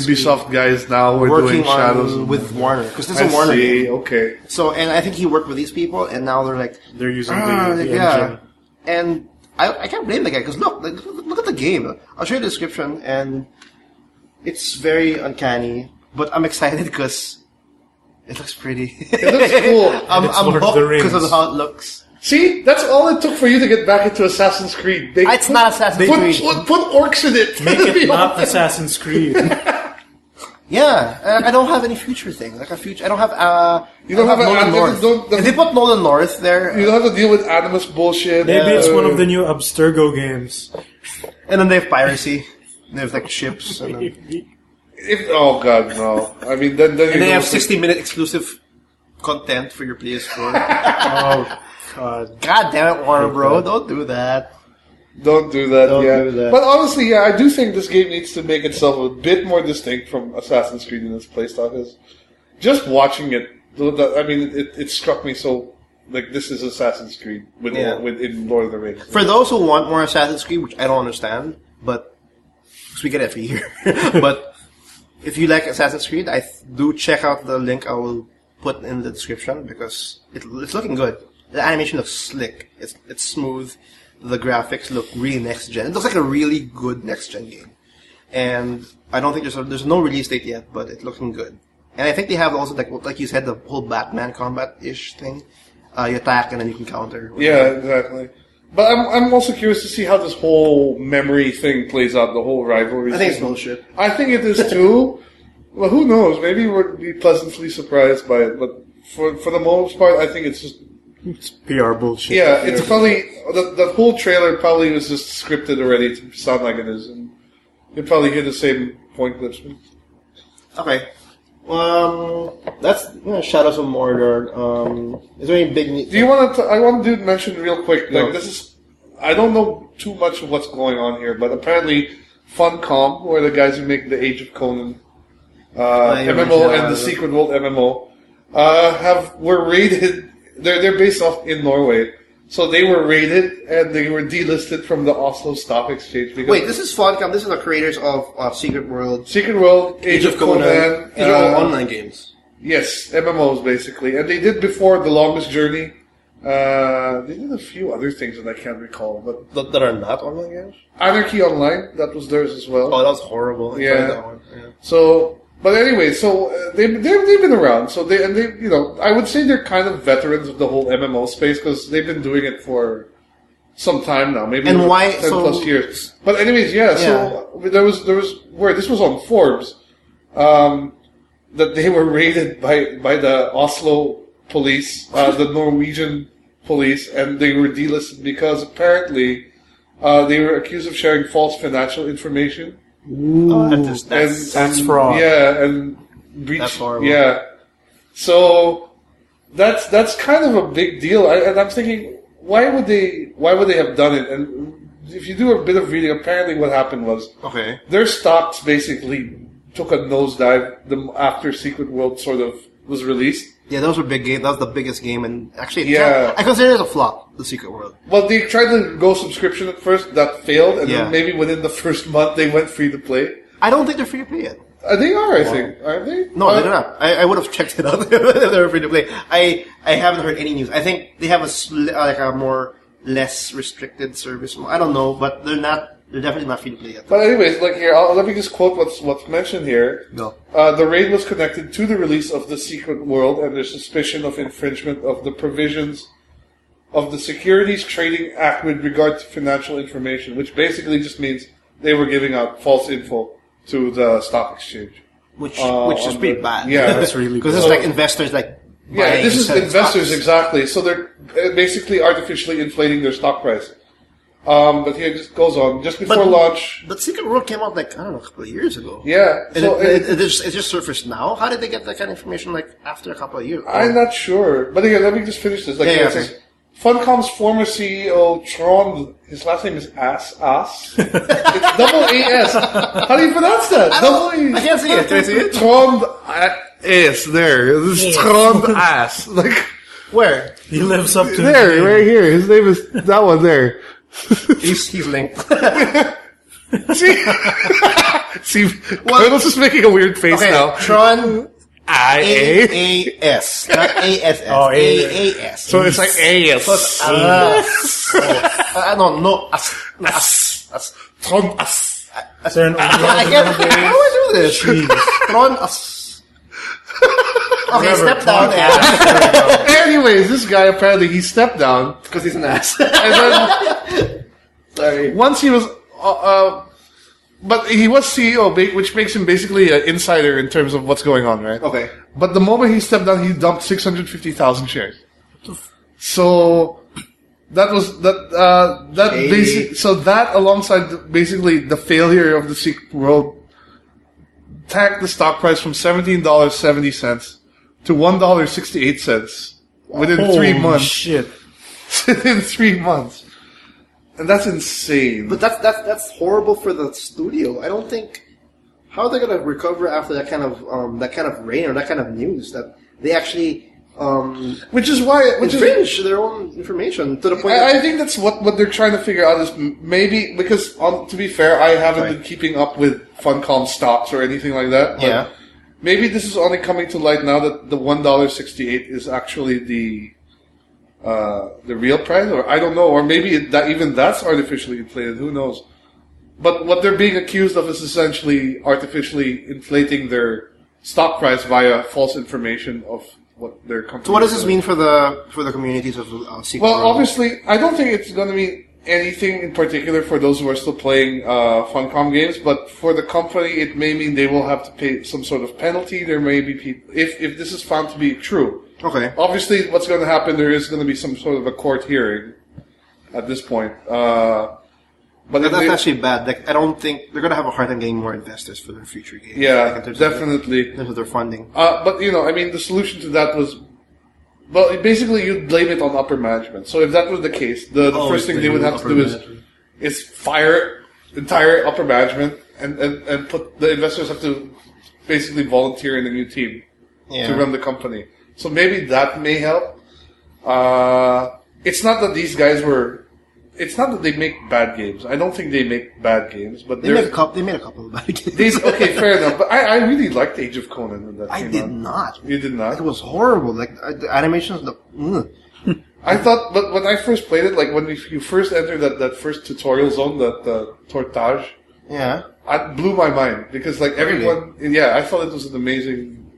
Ubisoft Creed guys now we're working doing Shadows on with Warner because this I is a Warner see. game. Okay. So and I think he worked with these people and now they're like They're using the yeah. engine. And I can't blame the guy because look at the game. I'll show you the description and it's very uncanny, but I'm excited because it looks pretty. It looks cool. I'm Lord of hooked the Rings. because of how it looks. See, that's all it took for you to get back into Assassin's Creed. It's not Assassin's Creed. Put orcs in it. Make it not Assassin's Creed. Yeah, I don't have any future thing. Like a future, I don't have. You don't have Nolan North. If they put Nolan North there, You don't have to deal with Animus bullshit. Maybe it's one of the new Abstergo games. and then they have piracy. They have like ships, and then, Oh god, no! I mean, then you and they know have it's like- 60-minute exclusive content for your PS4. Oh, God. God damn it, Warner Bro! Don't do that. Don't do that. Don't yeah. do that. But honestly, yeah, I do think this game needs to make itself a bit more distinct from Assassin's Creed in its playstyle. Is just watching it. I mean, it struck me so like this is Assassin's Creed in Lord of the Rings. For those who want more Assassin's Creed, which I don't understand, but because we get it every year, but if you like Assassin's Creed, do check out the link I will put in the description because it's looking good. The animation looks slick. It's smooth. The graphics look really next gen. It looks like a really good next gen game. And I don't think there's no release date yet, but it's looking good. And I think they have also like you said the whole Batman combat-ish thing. You attack and then you can counter. Yeah, exactly. But I'm also curious to see how this whole memory thing plays out. The whole rivalry. I think it's system. bullshit. I think it is too. Well, who knows? Maybe we'll be pleasantly surprised by it. But for the most part, I think it's just. It's PR bullshit. Yeah, it's probably that whole trailer probably was just scripted already to sound like it is, and you probably hear the same point clips. Okay. That's Shadows of Mordor. Is there any big? Do you want to? I want to mention real quick. Like No. this is, I don't know too much of what's going on here, but apparently, Funcom, who are the guys who make the Age of Conan MMO and the Secret World MMO, were raided. They're based off in Norway, so they were raided and they were delisted from the Oslo Stock Exchange. Because Wait, this is Funcom. This is the creators of Secret World, Secret World, Age of Conan. These are all online games. Yes, MMOs basically, and they did before The Longest Journey. They did a few other things that I can't recall, but That are not online games. Anarchy Online, that was theirs as well. Oh, that was horrible. I Yeah. tried that one. Yeah. So, but anyway, they've been around. So they I would say they're kind of veterans of the whole MMO space because they've been doing it for some time now, maybe And why- 10 plus years. But anyways, yeah. So there was where this was on Forbes, that they were raided by the Oslo police, the Norwegian police, and they were delisted because apparently they were accused of sharing false financial information. That's fraud. Yeah, and breach. That's horrible. Yeah, so that's kind of a big deal. And I'm thinking, why would they have done it? And if you do a bit of reading, apparently what happened was Okay. their stocks basically took a nosedive after Secret World sort of was released. Yeah, those were big games. That was the biggest game, and actually, Yeah. I consider it as a flop. The Secret World. Well, they tried to go subscription at first, that failed, and Yeah. then maybe within the first month they went free to play. I don't think they're free to play yet. They are, I think. Aren't they? No, they're not. I would have checked it out if they were free to play. I haven't heard any news. I think they have a more less restricted service. I don't know, but they're not. They're definitely not free to play yet. But anyways, like here, let me just quote what's mentioned here. Go. The raid was connected to the release of the Secret World and there's suspicion of infringement of the provisions of the Securities Trading Act with regard to financial information, which basically just means they were giving out false info to the stock exchange. Which is pretty bad. Yeah, That's really because bad. it's like investors like. Yeah, buying this and is selling investors stocks. exactly. So they're basically artificially inflating their stock price. But yeah, it just goes on. Just before launch. But Secret World came out like, I don't know, a couple of years ago. Yeah. And So it just surfaced now? How did they get that kind of information like after a couple of years? I'm not sure. But again, let me just finish this. Like, Yeah, it says, Funcom's former CEO, Trond, his last name is Ass. It's double A-S. How do you pronounce that? I can't see it. Can I see it? Trond Ass. There. This is Trond Ass. Like, Where? He lives up to there, the right here. His name is that one there. He's linked. See, Colonel's just making a weird face Okay, now. Tron I-A. A-A-S. Not A-S-S. Oh, A-A-S. So it's like A-S. No. As. Trond Ass. Certain I can't. How do I do this? Tron as. Okay, Whatever, step down. Tron Anyways, this guy apparently he stepped down, Because he's an ass. and then Sorry. once he was, but he was CEO, which makes him basically an insider in terms of what's going on, right? Okay. But the moment he stepped down, he dumped 650,000 shares. So that was that Hey. basic. So that alongside basically the failure of the Secret World tanked the stock price from $17.70 to $1.68 within Holy 3 months. shit. Within 3 months, and that's insane. But that's horrible for the studio. I don't think how are they going to recover after that kind of rain or that kind of news that they actually which is infringe their own information to the point. I think that's what they're trying to figure out is maybe because to be fair, I haven't been keeping up with Funcom stocks or anything like that. But Yeah. maybe this is only coming to light now that the $1.68 is actually the real price, or I don't know, or maybe that's artificially inflated. Who knows? But what they're being accused of is essentially artificially inflating their stock price via false information of what their company. So what does this mean for the communities of Secret Well, World? obviously, I don't think it's going to mean anything in particular for those who are still playing Funcom games, but for the company, it may mean they will have to pay some sort of penalty. There may be people, if this is found to be true. Okay. Obviously, what's going to happen, there is going to be some sort of a court hearing at this point. But That's actually bad. Like, I don't think they're going to have a hard time getting more investors for their future games. yeah, Like, in terms definitely. in terms of their funding. But, the solution to that was, well, basically you'd blame it on upper management. So if that was the case, the first thing they would have to do is fire entire upper management and put the investors have to basically volunteer in a new team to run the company. So maybe that may help. It's not that these guys it's not that they make bad games. I don't think they make bad games, but They made a couple of bad games. okay, fair enough. But I really liked Age of Conan when that I came did out. not. You did not? It was horrible. Like the animations. I thought, but when I first played it, like when you first enter that first tutorial zone, the Tortage, Yeah. it blew my mind because like everyone, I thought it was an amazing.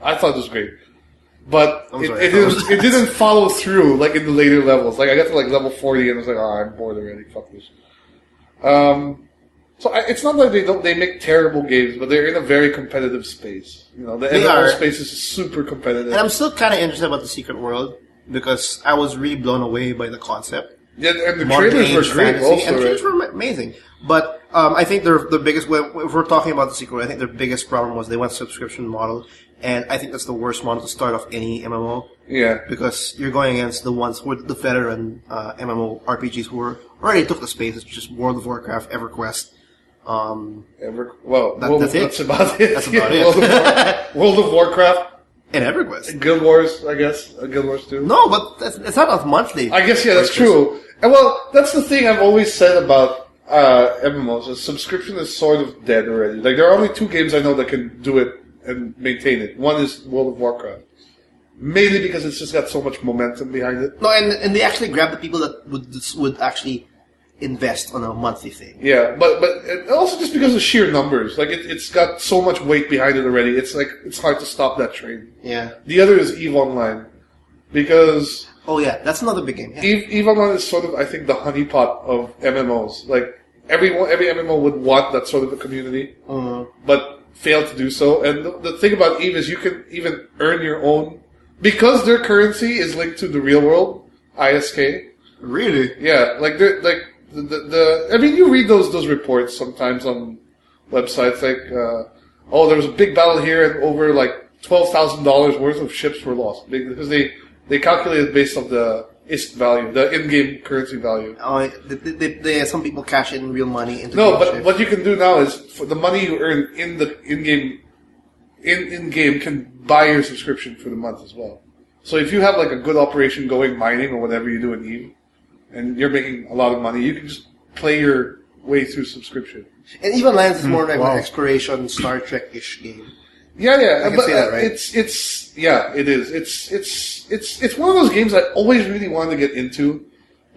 I thought it was great, but I'm sorry, it didn't follow through like in the later levels. Like I got to like level 40 and I was like, oh, I'm bored already. Fuck this. So it's not like they make terrible games, but they're in a very competitive space. The MMO space is super competitive. And I'm still kind of interested about the Secret World because I was really blown away by the concept. Yeah, and the Modern trailers were age great fantasy, also, and the right? trailers were amazing. But I think the biggest, if we're talking about the Secret, I think their biggest problem was they went subscription model, and I think that's the worst model to start off any MMO. Yeah. Because you're going against the ones who are the veteran MMO RPGs who already took the space. It's just World of Warcraft, EverQuest. That's about it. That's about it. World of Warcraft. And EverQuest. Guild Wars, I guess. Guild Wars 2. No, but it's not a monthly. I guess, yeah, that's true. And well, that's the thing I've always said about MMOs. The subscription is sort of dead already. Like, there are only 2 games I know that can do it and maintain it. One is World of Warcraft. Mainly because it's just got so much momentum behind it. No, and they actually grab the people that would actually invest on a monthly thing. Yeah, but also just because of sheer numbers. Like, it's got so much weight behind it already. It's like, it's hard to stop that train. Yeah. The other is EVE Online. Because... Oh yeah, that's another big game. Yeah. EVE Online is sort of, I think, the honeypot of MMOs. Like, every MMO would want that sort of a community, but fail to do so. And the thing about EVE is you can even earn your own... Because their currency is linked to the real world, ISK. Really? Yeah, like I mean, you read those reports sometimes on websites like, there was a big battle here and over like $12,000 worth of ships were lost because they calculated based on the ISK value, the in-game currency value. Oh, some people cash in real money into No, but ships. what you can do now is for the money you earn in the in-game can buy your subscription for the month as well. So if you have like a good operation going mining or whatever you do in EVE, and you're making a lot of money, you can just play your way through subscription. And EVE Online is more like an exploration Star Trek-ish game. Yeah, I can but say that, right? it is. It's one of those games I always really wanted to get into,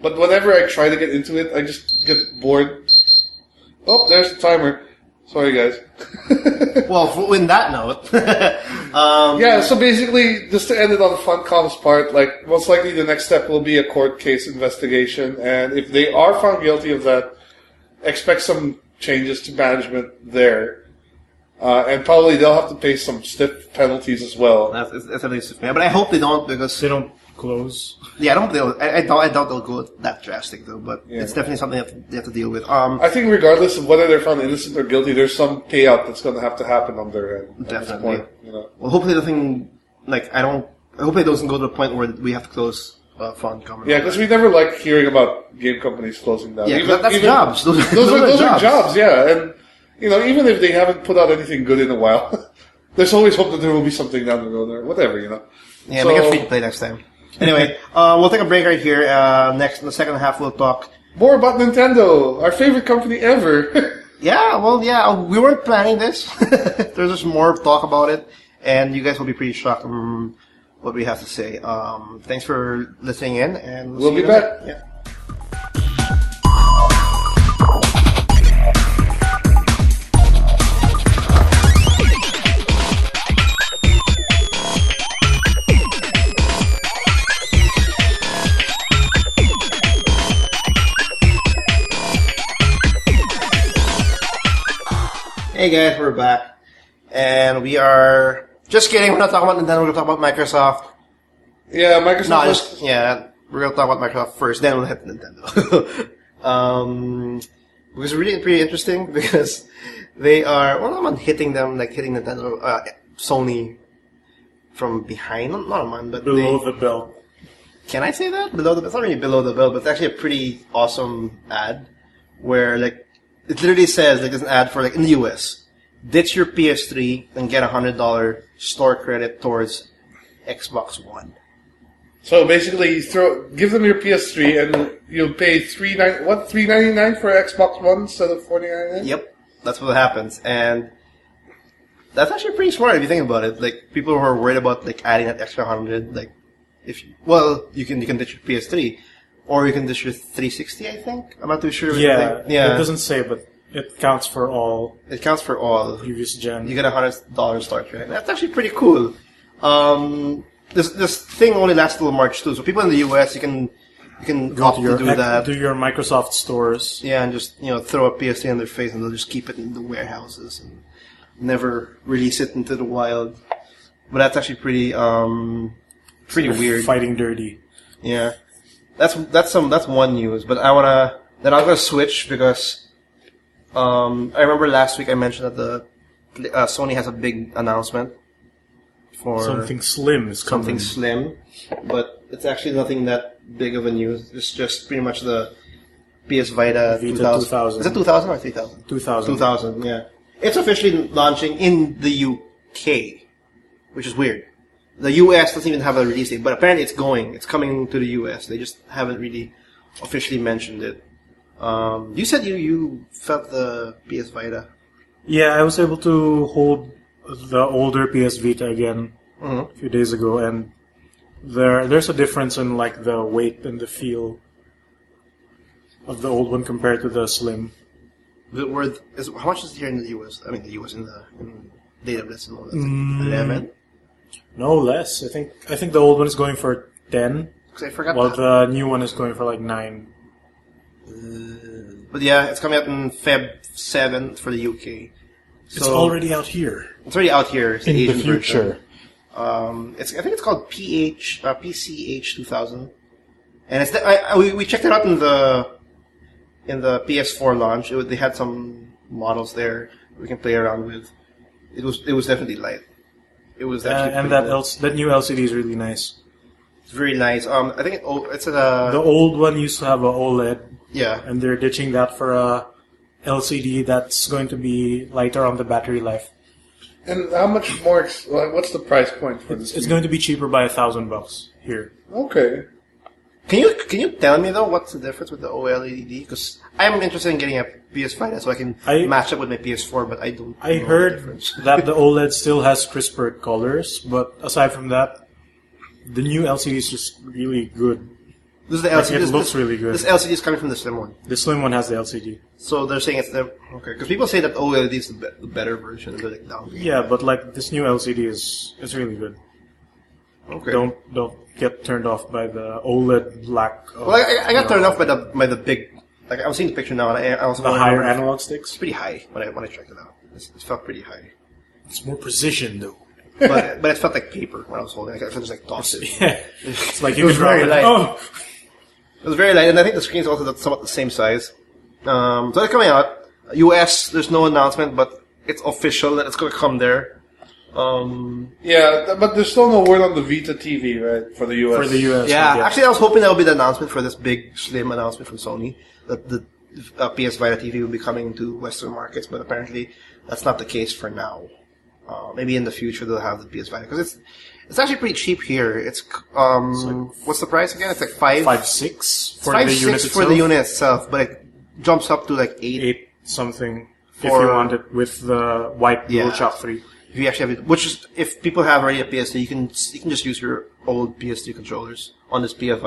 but whenever I try to get into it, I just get bored. Oh, there's the timer. Sorry, guys. Well, in that note, so basically, just to end it on the Funcom's part, like, most likely the next step will be a court case investigation, and if they are found guilty of that, expect some changes to management there. And probably they'll have to pay some stiff penalties as well. that's at least, but I hope they don't because They don't close. I don't. I doubt they'll go that drastic though. But it's definitely something they have to deal with. I think regardless of whether they're found innocent or guilty, there's some payout that's going to have to happen on their end. At this Definitely. point, you know. Well, hopefully nothing like I hope it doesn't go to the point where we have to close Funcom. Yeah, because we never like hearing about game companies closing down. Yeah, that's jobs. Those are jobs. Yeah, and you know, even if they haven't put out anything good in a while, there's always hope that there will be something down the road or whatever. You know. Yeah, make it free to play next time. Anyway, we'll take a break right here. Next, in the second half, we'll talk more about Nintendo, our favorite company ever. We weren't planning this. There's just more talk about it, and you guys will be pretty shocked what we have to say. Thanks for listening in, and we'll see be you back. Yeah. Hey guys, we're back, and we are just kidding. We're not talking about Nintendo. We're going to talk about Microsoft. Yeah, Microsoft. We're going to talk about Microsoft first. Then we'll hit Nintendo. It was really pretty interesting because they are. Well, I'm not hitting them like hitting Nintendo, Sony from behind. Not a man, but Below the belt. Can I say that? Below the? It's not really below the belt, but it's actually a pretty awesome ad where like. It literally says, like, there's an ad for, like, in the US, ditch your PS3 and get $100 store credit towards Xbox One. So basically, give them your PS3 and you'll pay $3.99 for Xbox One instead of $4.99? Yep, that's what happens, and that's actually pretty smart if you think about it. Like, people who are worried about, like, adding that extra 100, like, you can ditch your PS3. Or you can ditch your 360, I think. I'm not too sure. Yeah, it doesn't say, but it counts for all. It counts for all. Previous gen. You get $100 start credit. That's actually pretty cool. This thing only lasts till March 2, so people in the US, you can Go to your, do that. Do your Microsoft stores. Yeah, and just throw a PS3 in their face, and they'll just keep it in the warehouses and never release it into the wild. But that's actually pretty weird. Fighting dirty. Yeah. That's one news, but I'm gonna switch because I remember last week I mentioned that the Sony has a big announcement for something slim is coming. Something slim, but it's actually nothing that big of a news. It's just pretty much the PS Vita 2000. Is it 2000 or 3000? 2000. 2000, yeah. It's officially launching in the UK, which is weird. The US doesn't even have a release date, but apparently it's coming to the US. They just haven't really officially mentioned it. You said you felt the PS Vita. Yeah, I was able to hold the older PS Vita again a few days ago, and there's a difference in like the weight and the feel of the old one compared to the Slim. How much is it here in the US? I mean, the US in database and all that. 11? No, less. I think the old one is going for 10. Because I forgot. While the new one is going for like 9. But yeah, it's coming out in Feb 7th for the UK. So it's already out here. It's already out here. It's in the the Asian future. Version. I think it's called PCH 2000, and it's we checked it out in the in the PS4 launch, they had some models there we can play around with. It was definitely light. It was actually and that new LCD is really nice. It's very nice. I think it's the old one used to have a OLED. Yeah, and they're ditching that for a LCD that's going to be lighter on the battery life. And how much more? What's the price point for this? It's going to be cheaper by $1,000 here. Okay. Can you tell me though what's the difference with the OLED? Because I'm interested in getting a PS Vita so I can match up with my PS4, but I don't. I heard that the OLED still has crisper colors, but aside from that, the new LCD is just really good. This is the LCD. It looks really good. This LCD is coming from the Slim one. The Slim one has the LCD. So they're saying it's the okay because people say that OLED is the better version. They're like downgrade. Yeah, but like this new LCD is really good. Okay. Don't get turned off by the OLED black. Well, I got turned off by the big. Like I'm seeing the picture now, and I was the higher analog sticks. It's pretty high when I checked it out. It felt pretty high. It's more precision though. but it felt like paper when I was holding it. I could just like toss it. Yeah. It's like you was can very light. Oh. It was very light, and I think the screen is also somewhat the same size. So it's coming out. US, there's no announcement, but it's official that it's going to come there. Yeah, but there's still no word on the Vita TV, right, for the US. For the US. Yeah, actually, I was hoping that would be the announcement for this big, slim announcement from Sony that the PS Vita TV will be coming to Western markets, but apparently that's not the case for now. Maybe in the future they'll have the PS Vita because it's actually pretty cheap here. It's what's the price again? It's like 5.6 for the unit itself. For the unit itself, but it jumps up to like 8 something if you want it with the white DualShock 3. If you actually have it, which is if people have already a PS3, you can just use your old PS3 controllers on this PS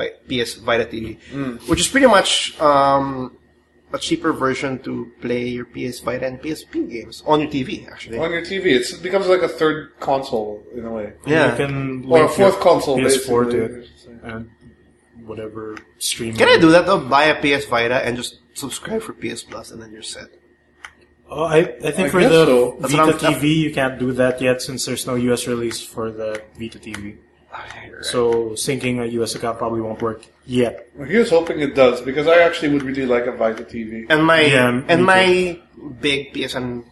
Vita TV, which is pretty much a cheaper version to play your PS Vita and PSP games on your TV. Actually, on your TV, it becomes like a third console in a way. Yeah, you can or a fourth console, PS4 to it, and whatever stream. Can I do that though? Buy a PS Vita and just subscribe for PS Plus, and then you're set. Oh, I think for the Vita TV you can't do that yet since there's no US release for the Vita TV. Okay, right. So syncing a US account probably won't work yet. Well, here's hoping it does because I actually would really like a Vita TV. And my big PSN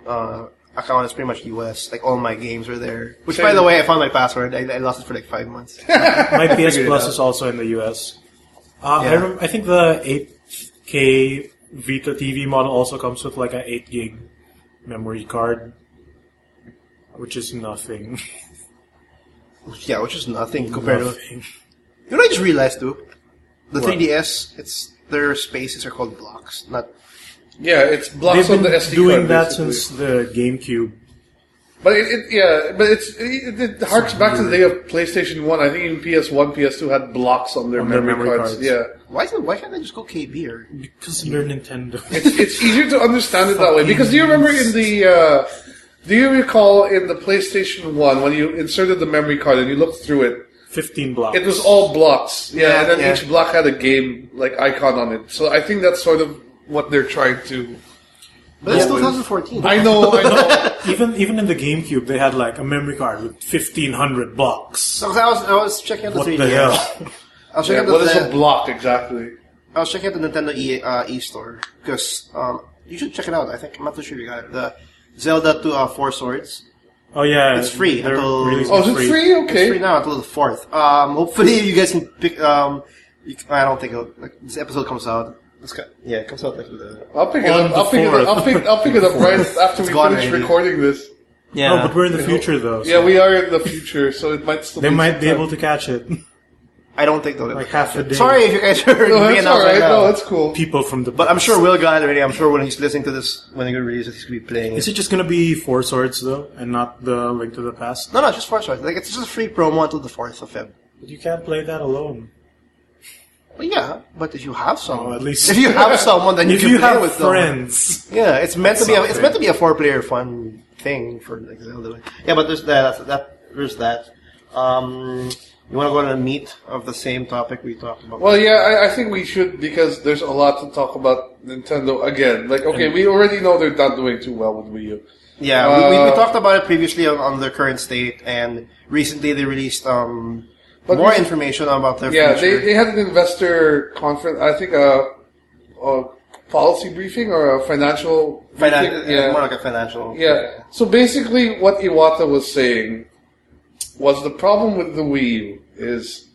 account is pretty much US. Like all my games are there. Which, by the way, I found my password. I lost it for like 5 months. My PS Plus is also in the US. I think the 8K Vita TV model also comes with like an 8 gig memory card, which is nothing. Yeah, which is nothing compared to. You know what I just realized too? The 3DS, their spaces are called blocks, not. Yeah, it's blocks on the SD card. They've been doing that since the GameCube. But it harks back to the day of PlayStation 1. I think even PS1, PS2 had blocks on their memory cards. Yeah. Why can't they just go KB or? Because they're Nintendo. It's easier to understand it that way. Because do you remember in the do you recall in the PlayStation 1 when you inserted the memory card and you looked through it? 15 blocks. It was all blocks. Yeah, and then each block had a game icon on it. So I think that's sort of what they're trying to. But it's 2014. I know. Even in the GameCube, they had like a memory card with 1,500 blocks. So I was checking out the 3DS. What the hell? I was checking what is a block exactly? I was checking out the Nintendo e-store because you should check it out. I'm not too sure you got it. The Zelda 2 Four Swords. Oh yeah, it's free until. Is it free? Okay, it's free now until the 4th. Hopefully you guys can pick. I don't think this episode comes out. It comes out like the. I'll pick it up. I'll pick it up right after we finish recording this. Yeah, no, but we're in the future though. So. Yeah, we are in the future, so it might still. They might be able to catch it. I don't think they'll like half a day. Sorry if you guys are being that's all right. No, that's cool. People from the. But I'm sure Will got it already. I'm sure when he's listening to this, when he releases, he's gonna be playing. Is it just gonna be Four Swords though, and not the Link to the Past? No, just Four Swords. Like it's just a free promo until the 4th of Feb. But you can't play that alone. Well, yeah, but if you have someone, at least if you have someone, then you can play with friends. Them. Yeah, it's meant to be. It's meant to be a 4-player fun thing for like Zelda. Yeah, but there's that. There's that. You want to go on a meat of the same topic we talked about? Well, yeah, I think we should because there's a lot to talk about Nintendo again. Like, okay, we already know they're not doing too well with Wii U. Yeah, we talked about it previously on their current state, and recently they released more information about their future. Yeah, they had an investor conference. I think policy briefing or a financial briefing. More like a financial. Yeah. So basically, what Iwata was saying was the problem with the Wii U is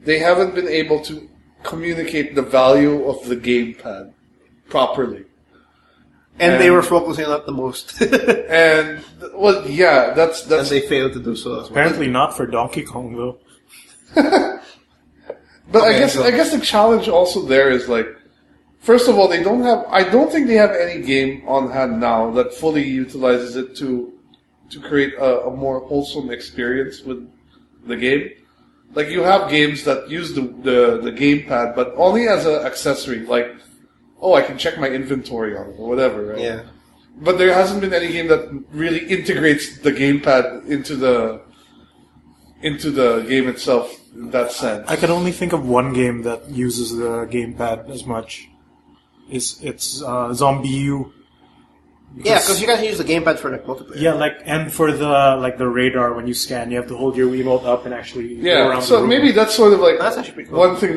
they haven't been able to communicate the value of the gamepad properly. And they were focusing on it the most. And well, yeah, that's and they failed to do so as well. Apparently not for Donkey Kong though. But Okay, I guess the challenge also there is like, first of all, I don't think they have any game on hand now that fully utilizes it to create a more wholesome experience with the game. Like you have games that use the gamepad, but only as an accessory, like, oh, I can check my inventory on it or whatever, right? Yeah. But there hasn't been any game that really integrates the gamepad into the game itself in that sense. I can only think of one game that uses the gamepad as much. It's Zombie U. Because you can use the gamepad for like multiplayer. Yeah, and for the radar when you scan, you have to hold your Wiimote up and actually go around the room. Maybe that's sort of like That's actually pretty cool. one thing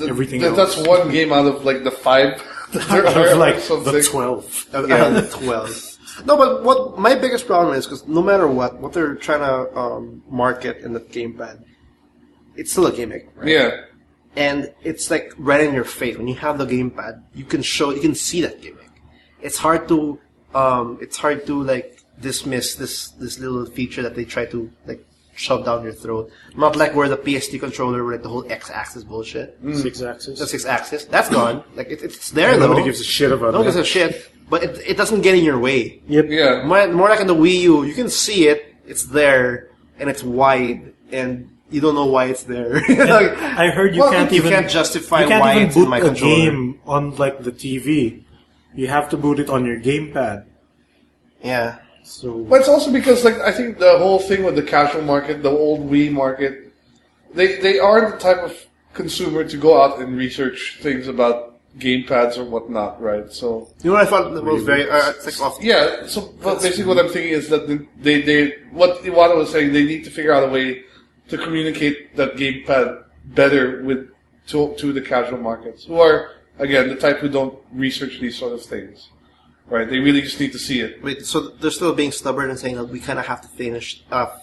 Everything that's else. one game out of like the 5 there Out are of like something. the 12. Around the 12. No, but what my biggest problem is, because no matter what they're trying to market in the gamepad, it's still a gimmick, right? Yeah. And it's like right in your face. When you have the gamepad, you can see that gimmick. It's hard to like dismiss this little feature that they try to like shove down your throat. Not like where the PS2 controller, where like the whole X-axis bullshit. 6-axis. The 6-axis, that's gone. Like it's there though. Nobody gives a shit about Nobody that. gives a shit, but it doesn't get in your way. Yep. Yeah. More like in the Wii U, you can see it. It's there, and it's wide, and you don't know why it's there. Like, I heard you well, can't you even can't justify you can't why even it's in boot my a controller. game on like the TV. You have to boot it on your gamepad. Yeah. So But it's also because like I think the whole thing with the casual market, the old Wii market, they aren't the type of consumer to go out and research things about gamepads or whatnot, right? So You know what I thought that was very it's like off. yeah, so but basically what I'm thinking is that they what Iwata was saying, they need to figure out a way to communicate that gamepad better to the casual markets, who are again the type who don't research these sort of things, right? They really just need to see it. Wait, so they're still being stubborn and saying that we kind of have to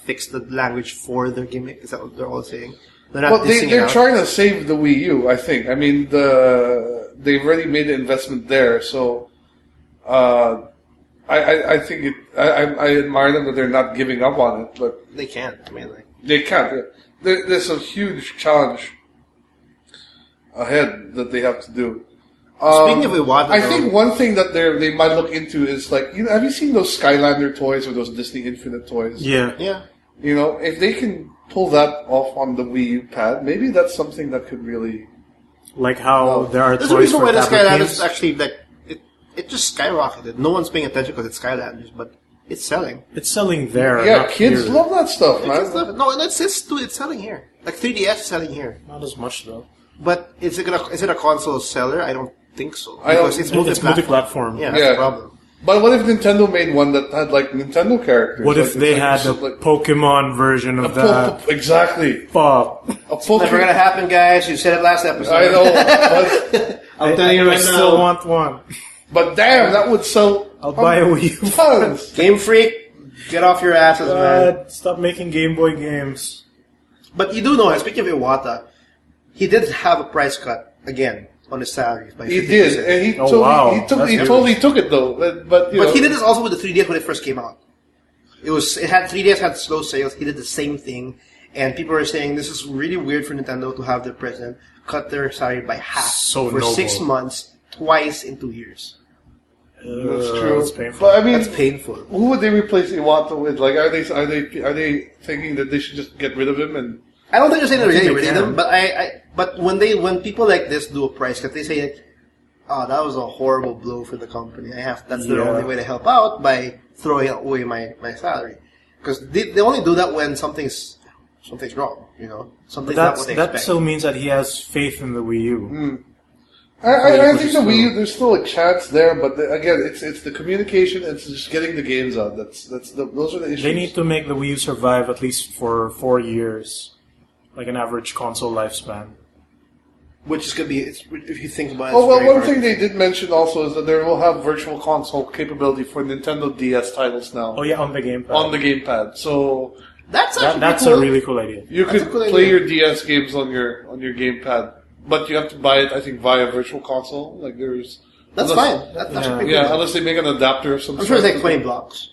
fix the language for their gimmick? Is that what they're all saying? They're not Well, dissing it they're out? trying to save the Wii U, I think. I mean, they've already made the investment there, so I think I admire them that they're not giving up on it, but They can't. I mean, like, they can't. There's a huge challenge ahead that they have to do. speaking of Iwata, I think one thing that they might look into is like, have you seen those Skylander toys or those Disney Infinite toys? yeah. yeah. If they can pull that off on the Wii U pad, maybe that's something that could really. Like how there are There's a toys reason for why the tablet Skylanders games. is actually like it just skyrocketed. No one's paying attention because it's Skylanders, but it's selling. It's selling there. Yeah, not kids here. love that stuff, man. No, and it's selling here. Like 3DS is selling here, Not as much though. but is it a console seller? I don't think so. I don't- Because it's It's multi-platform. Yeah, that's Yeah. the problem. But what if Nintendo made one that had like Nintendo characters? What if Like, they it's had a like- Pokemon version of that? Exactly. Fuck. A Pokemon. Never gonna happen, guys. You said it last episode. I know, but, I'm telling you I right still now. want one. but damn, that would sell. I'll buy a Wii U. tons. Game Freak, get off your asses, man. Stop making Game Boy games. But you do know, speaking of Iwata, he did have a price cut again on his salary by 50%. He did, and he Oh, totally, wow. he That's totally took it though. But you know, But he did this also with the 3DS when it first came out. 3DS had slow sales. He did the same thing, and people are saying this is really weird for Nintendo to have their president cut their salary by half So for noble. 6 months, twice in 2 years. that's true. That's painful. But I mean, That's painful. who would they replace Iwata with? Like, are they thinking that they should just get rid of him and? I don't think they're saying they're getting they rid of can. them, but when people like this do a price cut, they say like, "Oh, that was a horrible blow for the company. That's their Yeah. only way to help out by throwing away my salary." Because they only do that when something's wrong, something's not what they That expect. still means that he has faith in the Wii U. I think the Wii U, there's still a chance there, but again, it's the communication, it's just getting the games out. Those are the issues. They need to make the Wii U survive at least for 4 years, like an average console lifespan. Which is going to be, if you think about it. Oh, well, very one hard. thing they did mention also is that they will have virtual console capability for Nintendo DS titles now. Oh yeah, on the gamepad. On the gamepad. So That's actually that's cool. a really cool idea. you That's could a cool play idea. your DS games on your gamepad. But you have to buy it, I think, via virtual console. Like there's That's unless- fine. That's actually pretty Yeah, cool. unless they make an adapter of some I'm sort. sure it's like 20 blocks.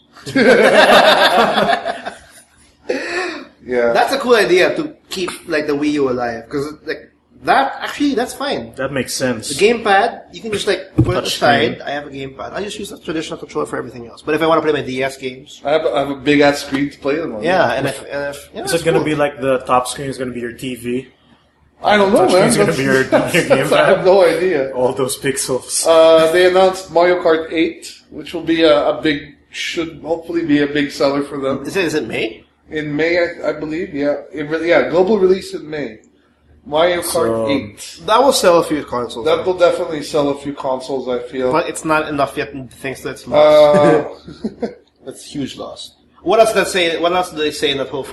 Yeah. That's a cool idea to keep like the Wii U alive because like that's fine. That makes sense. The gamepad, you can just like put it Touch aside. screen. I have a gamepad. I just use a traditional controller for everything else. But if I want to play my DS games, I have a big ass screen to play them on. yeah, and if Is it going to be like the top screen is going to be your TV? I don't know, man. Touchscreen's gonna be your gamepad. I have no idea. All those pixels. They announced Mario Kart 8, which will be should hopefully be a big seller for them. is it May? In May, I believe, yeah. Global release in May. Mario Kart 8. That will sell a few consoles. That will definitely sell a few consoles, I feel. but it's not enough yet. Thanks to its loss. That's huge loss. What else did they say? What else did they say in that whole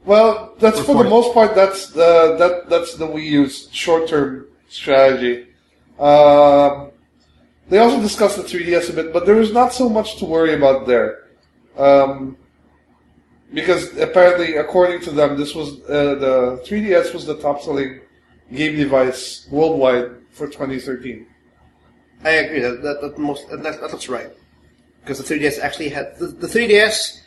Well, that's for the Report. most part. That's the Wii U's short-term strategy. They also discussed the 3DS a bit, but there was not so much to worry about there, because apparently, according to them, this was the 3DS was the top-selling game device worldwide for 2013. I agree. That looks right. Because the 3DS actually had the 3DS.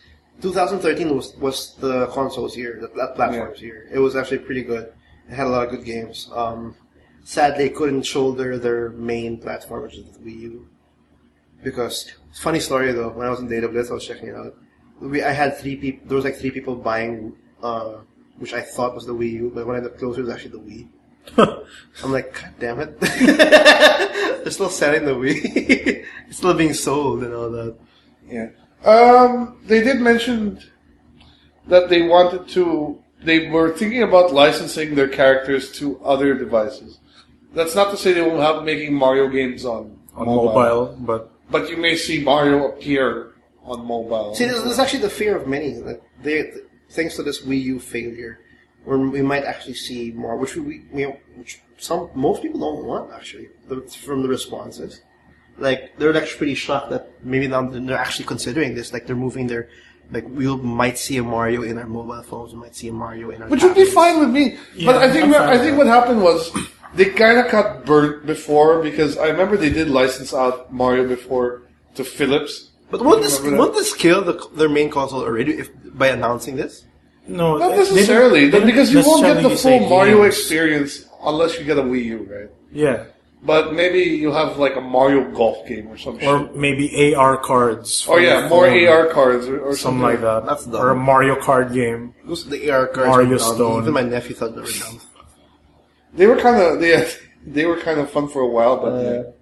2013 was the consoles year, that platform's year. It was actually pretty good. It had a lot of good games. Sadly, it couldn't shoulder their main platform, which is the Wii U. Because, funny story though, when I was in Data Blitz, I was checking it out. I had 3 people, there was like 3 people buying, which I thought was the Wii U, but when I looked closer, it was actually the Wii. I'm like, God damn it. They're still selling the Wii. It's still being sold and all that. Yeah. They did mention that they were thinking about licensing their characters to other devices. That's not to say they won't have making Mario games on mobile, but you may see Mario appear on mobile. See, this is actually the fear of many. That thanks to this Wii U failure, where we might actually see more, which most people don't want actually from the responses. Like they're actually pretty shocked that maybe now they're actually considering this. Like they're moving their, like we might see a Mario in our mobile phones. We might see a Mario in our. Which would be tablets. fine with me. Yeah, but I think I'm fine with what happened was they kind of got burnt before because I remember they did license out Mario before to Philips. But won't this kill their main console already by announcing this? No, Not necessarily, because you won't get the full say Mario games. experience unless you get a Wii U, right? Yeah. But maybe you'll have like a Mario golf game or some Or shit. maybe AR cards. Oh for yeah, the more phone. AR cards or Something like that. That's dumb. Or a Mario Kart game. Those the AR cards. Mario were dumb. Stone. Even my nephew thought they were dumb. They were kind of fun for a while, but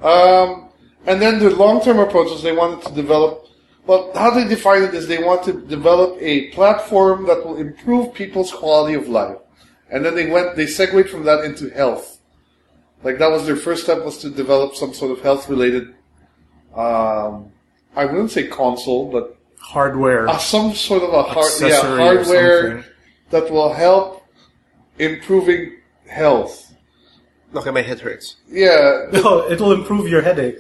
yeah. And then the long-term approach is they wanted to develop. Well, how they define it is they want to develop a platform that will improve people's quality of life, and then they segued from that into health. Like that was their first step, was to develop some sort of health-related. I wouldn't say console, but Hardware. some sort of a Accessory or hardware something. that will help improving health. Okay, my head hurts. Yeah. No, it'll improve your headache.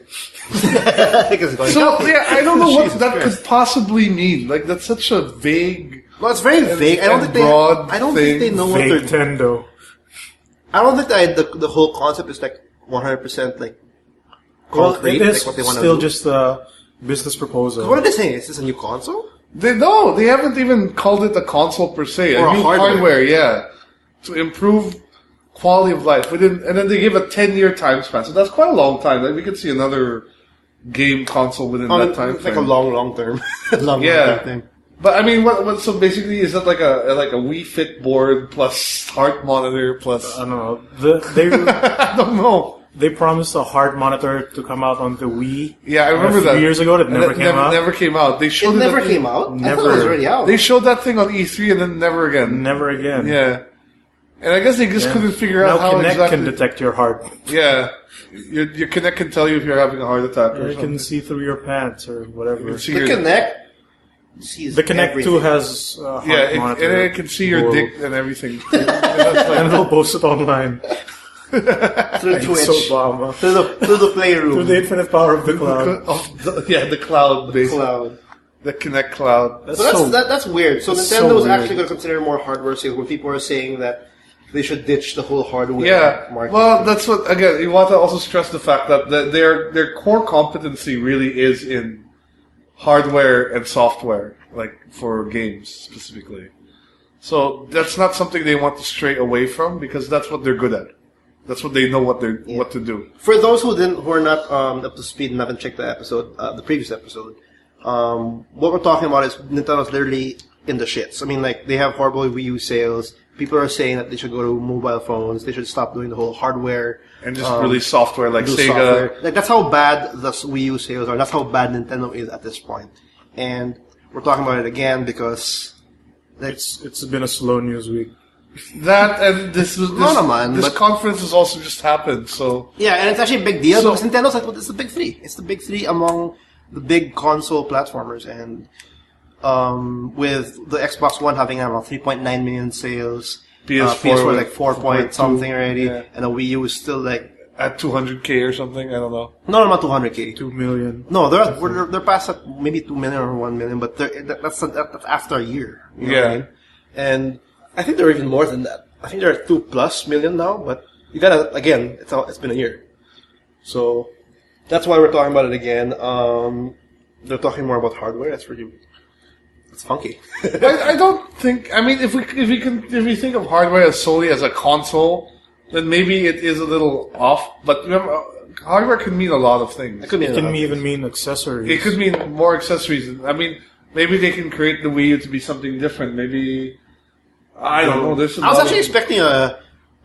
I think it's going. So yeah, I don't know what Jesus that Christ. could possibly mean. Like that's such a vague. No, it's very vague. I don't and think broad they. I don't think they thing. know what they're. Nintendo. I don't think the whole concept is like 100% like concrete. It is like what they want to still do. just a business proposal. What are they saying? Is this a new console? They haven't even called it a console per se. Or A a new hardware. yeah, to improve quality of life. And then they give a 10-year time span. So that's quite a long time. Like we could see another game console within that time It's like frame. a long term, long Yeah. term thing. But I mean, what? So basically, is that like a Wii Fit board plus heart monitor plus? I don't know. I don't know. They promised a hard monitor to come out on the Wii. Yeah, I remember a few that. years ago. That And never came out. Never came out. They It showed never at- came out. I thought it Never. was already out. They showed that thing on E3 and then never again. Never again. Yeah, and I guess they just Yeah. couldn't figure Now out how Kinect exactly. can detect your heart. Yeah, your Kinect can tell you if you're having a heart attack or Or it something. can see through your pants or whatever. You can see The your- Kinect. sees The Kinect everything. 2 has heart monitor. and it can see your Whoa. dick and everything. And they'll post it online. through It's Twitch, so Obama. through the playroom, Through the infinite power of the cloud. The cloud, basically. cloud. The Kinect cloud. So that's weird. So that's Nintendo so is weird. actually going to consider more hardware sales when people are saying that they should ditch the whole hardware Yeah, market. well, that's what, again, you want to also stress the fact that their core competency really is in hardware and software, like for games specifically. So that's not something they want to stray away from because that's what they're good at. That's what they know what to do. For those who are not up to speed and haven't checked the previous episode, what we're talking about is Nintendo's literally in the shits. I mean, like, they have horrible Wii U sales. People are saying that they should go to mobile phones. They should stop doing the whole hardware. And just release software like do Sega. software. Like, that's how bad the Wii U sales are. That's how bad Nintendo is at this point. And we're talking about it again because It's been a slow news week. That and this conference has also just happened, so yeah, and it's actually a big deal because Nintendo's like, well, it's the big three. It's the big three among the big console platformers, and with the Xbox One having about 3.9 million sales, PS4 like 4 point something already, and the Wii U is still like at 200K or something. I don't know. No, not 200K. 2 million. No, they're past at maybe 2 million or 1 million, but that's after a year. You know what I mean? And I think they're even more than that. I think they're 2+ million now, but you gotta, again, it's been a year. So, that's why we're talking about it again. They're talking more about hardware. That's funky. I don't think. I mean, if we think of hardware as solely as a console, then maybe it is a little off. But remember, hardware can mean a lot of things. It can even mean accessories. It could mean more accessories. I mean, maybe they can create the Wii U to be something different. Maybe I don't know. I was actually expecting an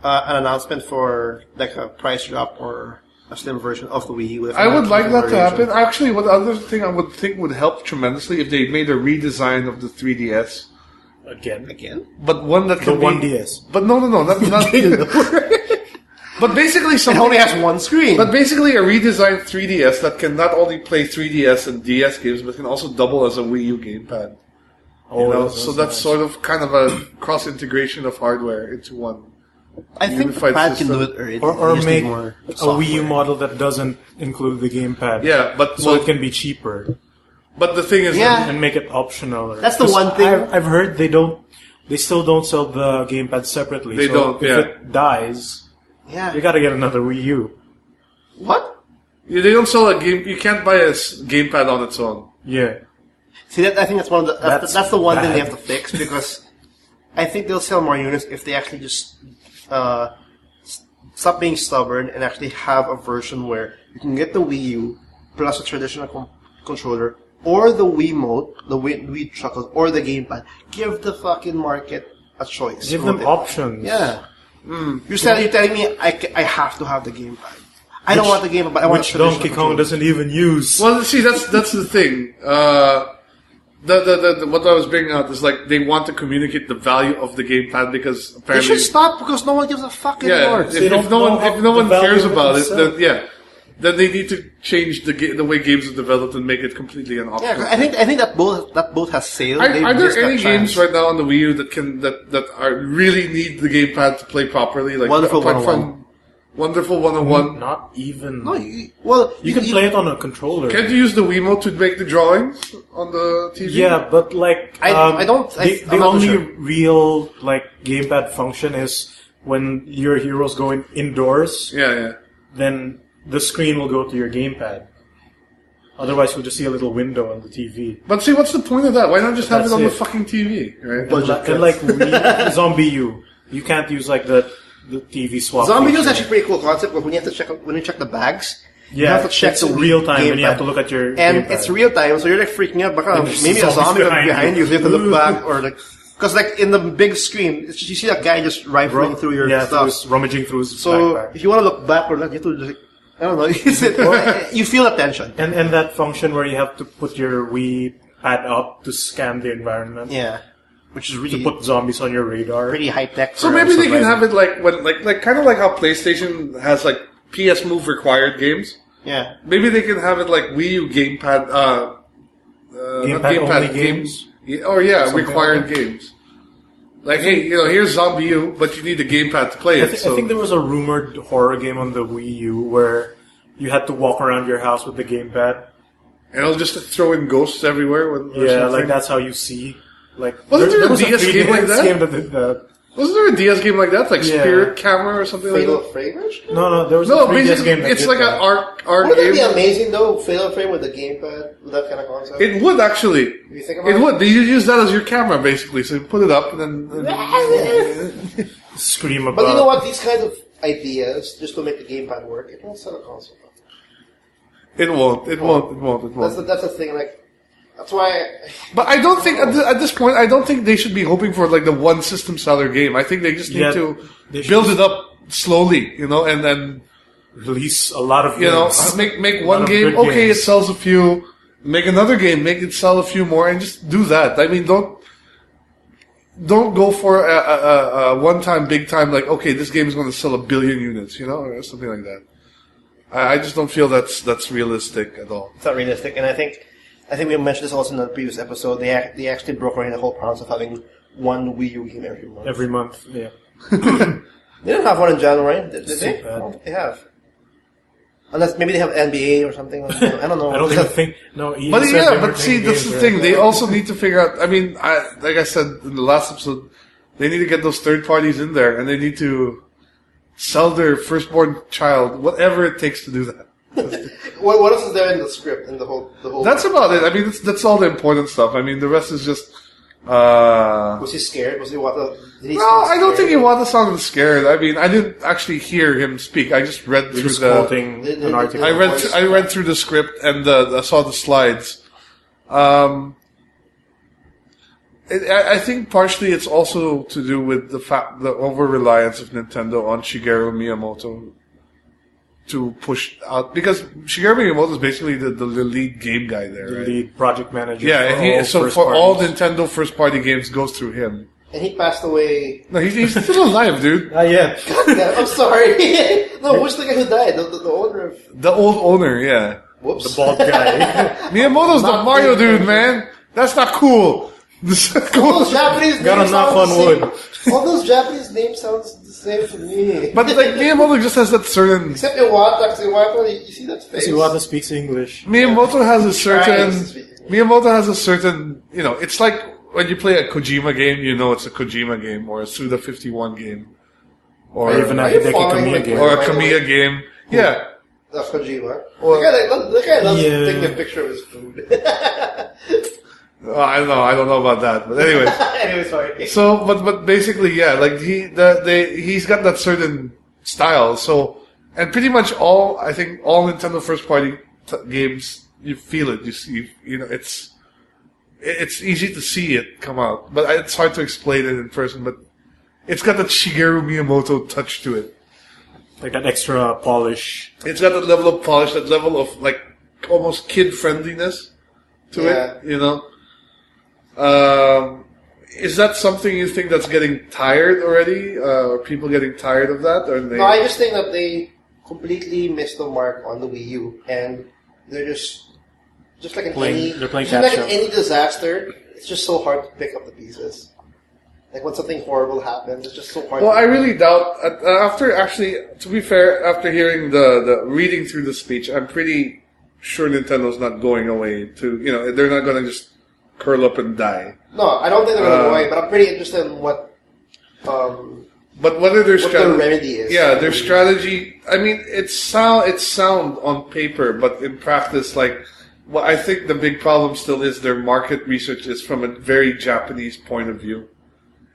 announcement for like a price drop or a slim version of the Wii U. I would like that to happen. Actually, what other thing I would think would help tremendously if they made a redesign of the 3DS. Again? But one that can the 1DS. But no, not But basically It only has one screen. But basically a redesigned 3DS that can not only play 3DS and DS games, but can also double as a Wii U gamepad. So that's nice. sort of kind of a cross-integration of hardware into one. I think the unified pad system. can do it already. Or You just make need more a Wii U software. model that doesn't include the gamepad. Yeah, but So it can be cheaper. But the thing is, Yeah. And make it optional. That's the 'Cause one thing- I've heard they still don't sell the gamepad separately. They so don't, if yeah. it dies, Yeah. you gotta get another Wii U. What? they don't sell a game. You can't buy a gamepad on its own. Yeah. See, I think that's one of the that's the one thing they bad. have to fix because I think they'll sell more units if they actually just stop being stubborn and actually have a version where you can get the Wii U plus a traditional controller or the Wiimote, the Wii Chuckles, or the gamepad. Give the fucking market a choice. Give them options. Yeah. You're telling me I have to have the gamepad. I don't want the gamepad, but I want a Which traditional Donkey Kong controller. doesn't even use. Well, see, that's the thing. What I was bringing out is like they want to communicate the value of the gamepad because They apparently should stop because no one gives a fuck yeah, anymore. if no one value cares of it about it, itself. then they need to change the way games are developed and make it completely an option. Yeah, I think that both has sales. Are They've there missed that any games chance. right now on the Wii U that are really need the gamepad to play properly? Like Wonderful apart 101. from Wonderful 101. Not even. No, you can play it on a controller. Can't you use the Wiimote to make the drawings on the TV? Yeah, but like I don't- The I'm not only sure. real like gamepad function is when your heroes go indoors. Yeah. Then the screen will go to your gamepad. Otherwise, you'll just see a little window on the TV. But see, what's the point of that? Why not just have it That's on the it. fucking TV, right? And like Zombie U, you can't use like the TV swap. Zombie feature. is actually a pretty cool concept. But when you have to check the bags, you Yeah, have to check it's the real time when you gamepad. have to look at your And gamepad. it's real time, so you're like freaking out. Baka, there's maybe a zombies zombie behind behind you. you. So you have to look back or like, because like in the big screen, you see that guy just rifling through your stuff. rummaging through his So backpack. if you want to look back or not, you have to just, I don't know. You feel the tension. And that function where you have to put your Wii pad up to scan the environment. Yeah, which is To really put zombies on your radar. pretty high tech. So maybe they can have it like when like kind of like how PlayStation has like PS Move required games. Yeah. Maybe they can have it like Wii U gamepad Gamepad-only games? Required games. Like, hey, here's Zombie U, but you need a gamepad to play it. I think there was a rumored horror game on the Wii U where you had to walk around your house with the gamepad. And it'll just throw in ghosts everywhere. Like that's how you see. Like, wasn't there a DS game like that? Game that did that. Wasn't there a DS game like that, like Spirit Camera or something Fatal like that? Frame? No, there was a 3DS game. It's like an art Wouldn't game. that be amazing though? Fatal Frame with a gamepad, with that kind of concept. It would actually. If you think about It would. You use that as your camera basically. So you put it up and then. Scream about. But you know what? These kinds of ideas, just to make the gamepad work, it won't sell a console. It won't. It won't. That's the thing. Like, that's why. But I don't think at this point, I don't think they should be hoping for like the one system seller game. I think they just need to build it up slowly, and then release a lot of games. Make one game. Okay, games. It sells a few. Make another game. Make it sell a few more, and just do that. I mean, don't go for a one-time, big-time like, okay, this game is going to sell 1 billion units, or something like that. I just don't feel that's realistic at all. It's not realistic, and I think we mentioned this also in the previous episode. They actually broke away the whole promise of having one Wii U game every month. Every month, yeah. They didn't have one in January, did they? Bad. I don't think they have. Unless maybe they have NBA or something. I don't know. I don't even think. No, but see, that's the thing. They also need to figure out. I mean, like I said in the last episode, they need to get those third parties in there, and they need to sell their firstborn child, whatever it takes to do that. What else is there in the script? In the whole. That's about it. I mean, that's all the important stuff. I mean, the rest is just. Was he scared? Was he I don't think Iwata sounded scared. I mean, I didn't actually hear him speak. I just read through an article. I read through the script and I saw the slides. I think partially it's also to do with the over-reliance of Nintendo on Shigeru Miyamoto to push out, because Shigeru Miyamoto is basically the lead game guy there, the right? lead project manager. Yeah, for all Nintendo first-party games goes through him. And he passed away. No, he's still alive, dude. Not yet. I'm sorry. No, who's the guy who died? The owner of... The old owner, yeah. Whoops. The bald guy. Miyamoto's the Mario dude, man. That's not cool. All those Japanese names Gotta knock on wood. All those Japanese names sound the same to me. But like Miyamoto just has that certain. Except Iwata, because Iwata, you see that face. Iwata speaks English. Miyamoto has a certain. It's like when you play a Kojima game, it's a Kojima game or a Suda 51 game, or even a Hideki Kamiya game, or a Kamiya game. Yeah. That's Kojima. The guy loves taking a picture of his food. I don't know about that, but anyway. Anyway, sorry. So, but basically, yeah, like he's got that certain style. So, and pretty much all Nintendo first party games, you feel it. You see, it's easy to see it come out, but it's hard to explain it in person. But it's got that Shigeru Miyamoto touch to it, like that extra polish. It's got that level of polish, that level of like almost kid friendliness to it. Is that something you think that's getting tired already? Are people getting tired of that? No, I just think that they completely missed the mark on the Wii U, and they're just like any disaster. It's just so hard to pick up the pieces. Like when something horrible happens, it's just so hard. Well, I really doubt. To be fair, after hearing the reading through the speech, I'm pretty sure Nintendo's not going away. They're not going to just curl up and die. No, I don't think they're going to go away, but I'm pretty interested in what... but whether their remedy is. Yeah, their strategy... I mean, it's sound on paper, but in practice, I think the big problem still is their market research is from a very Japanese point of view.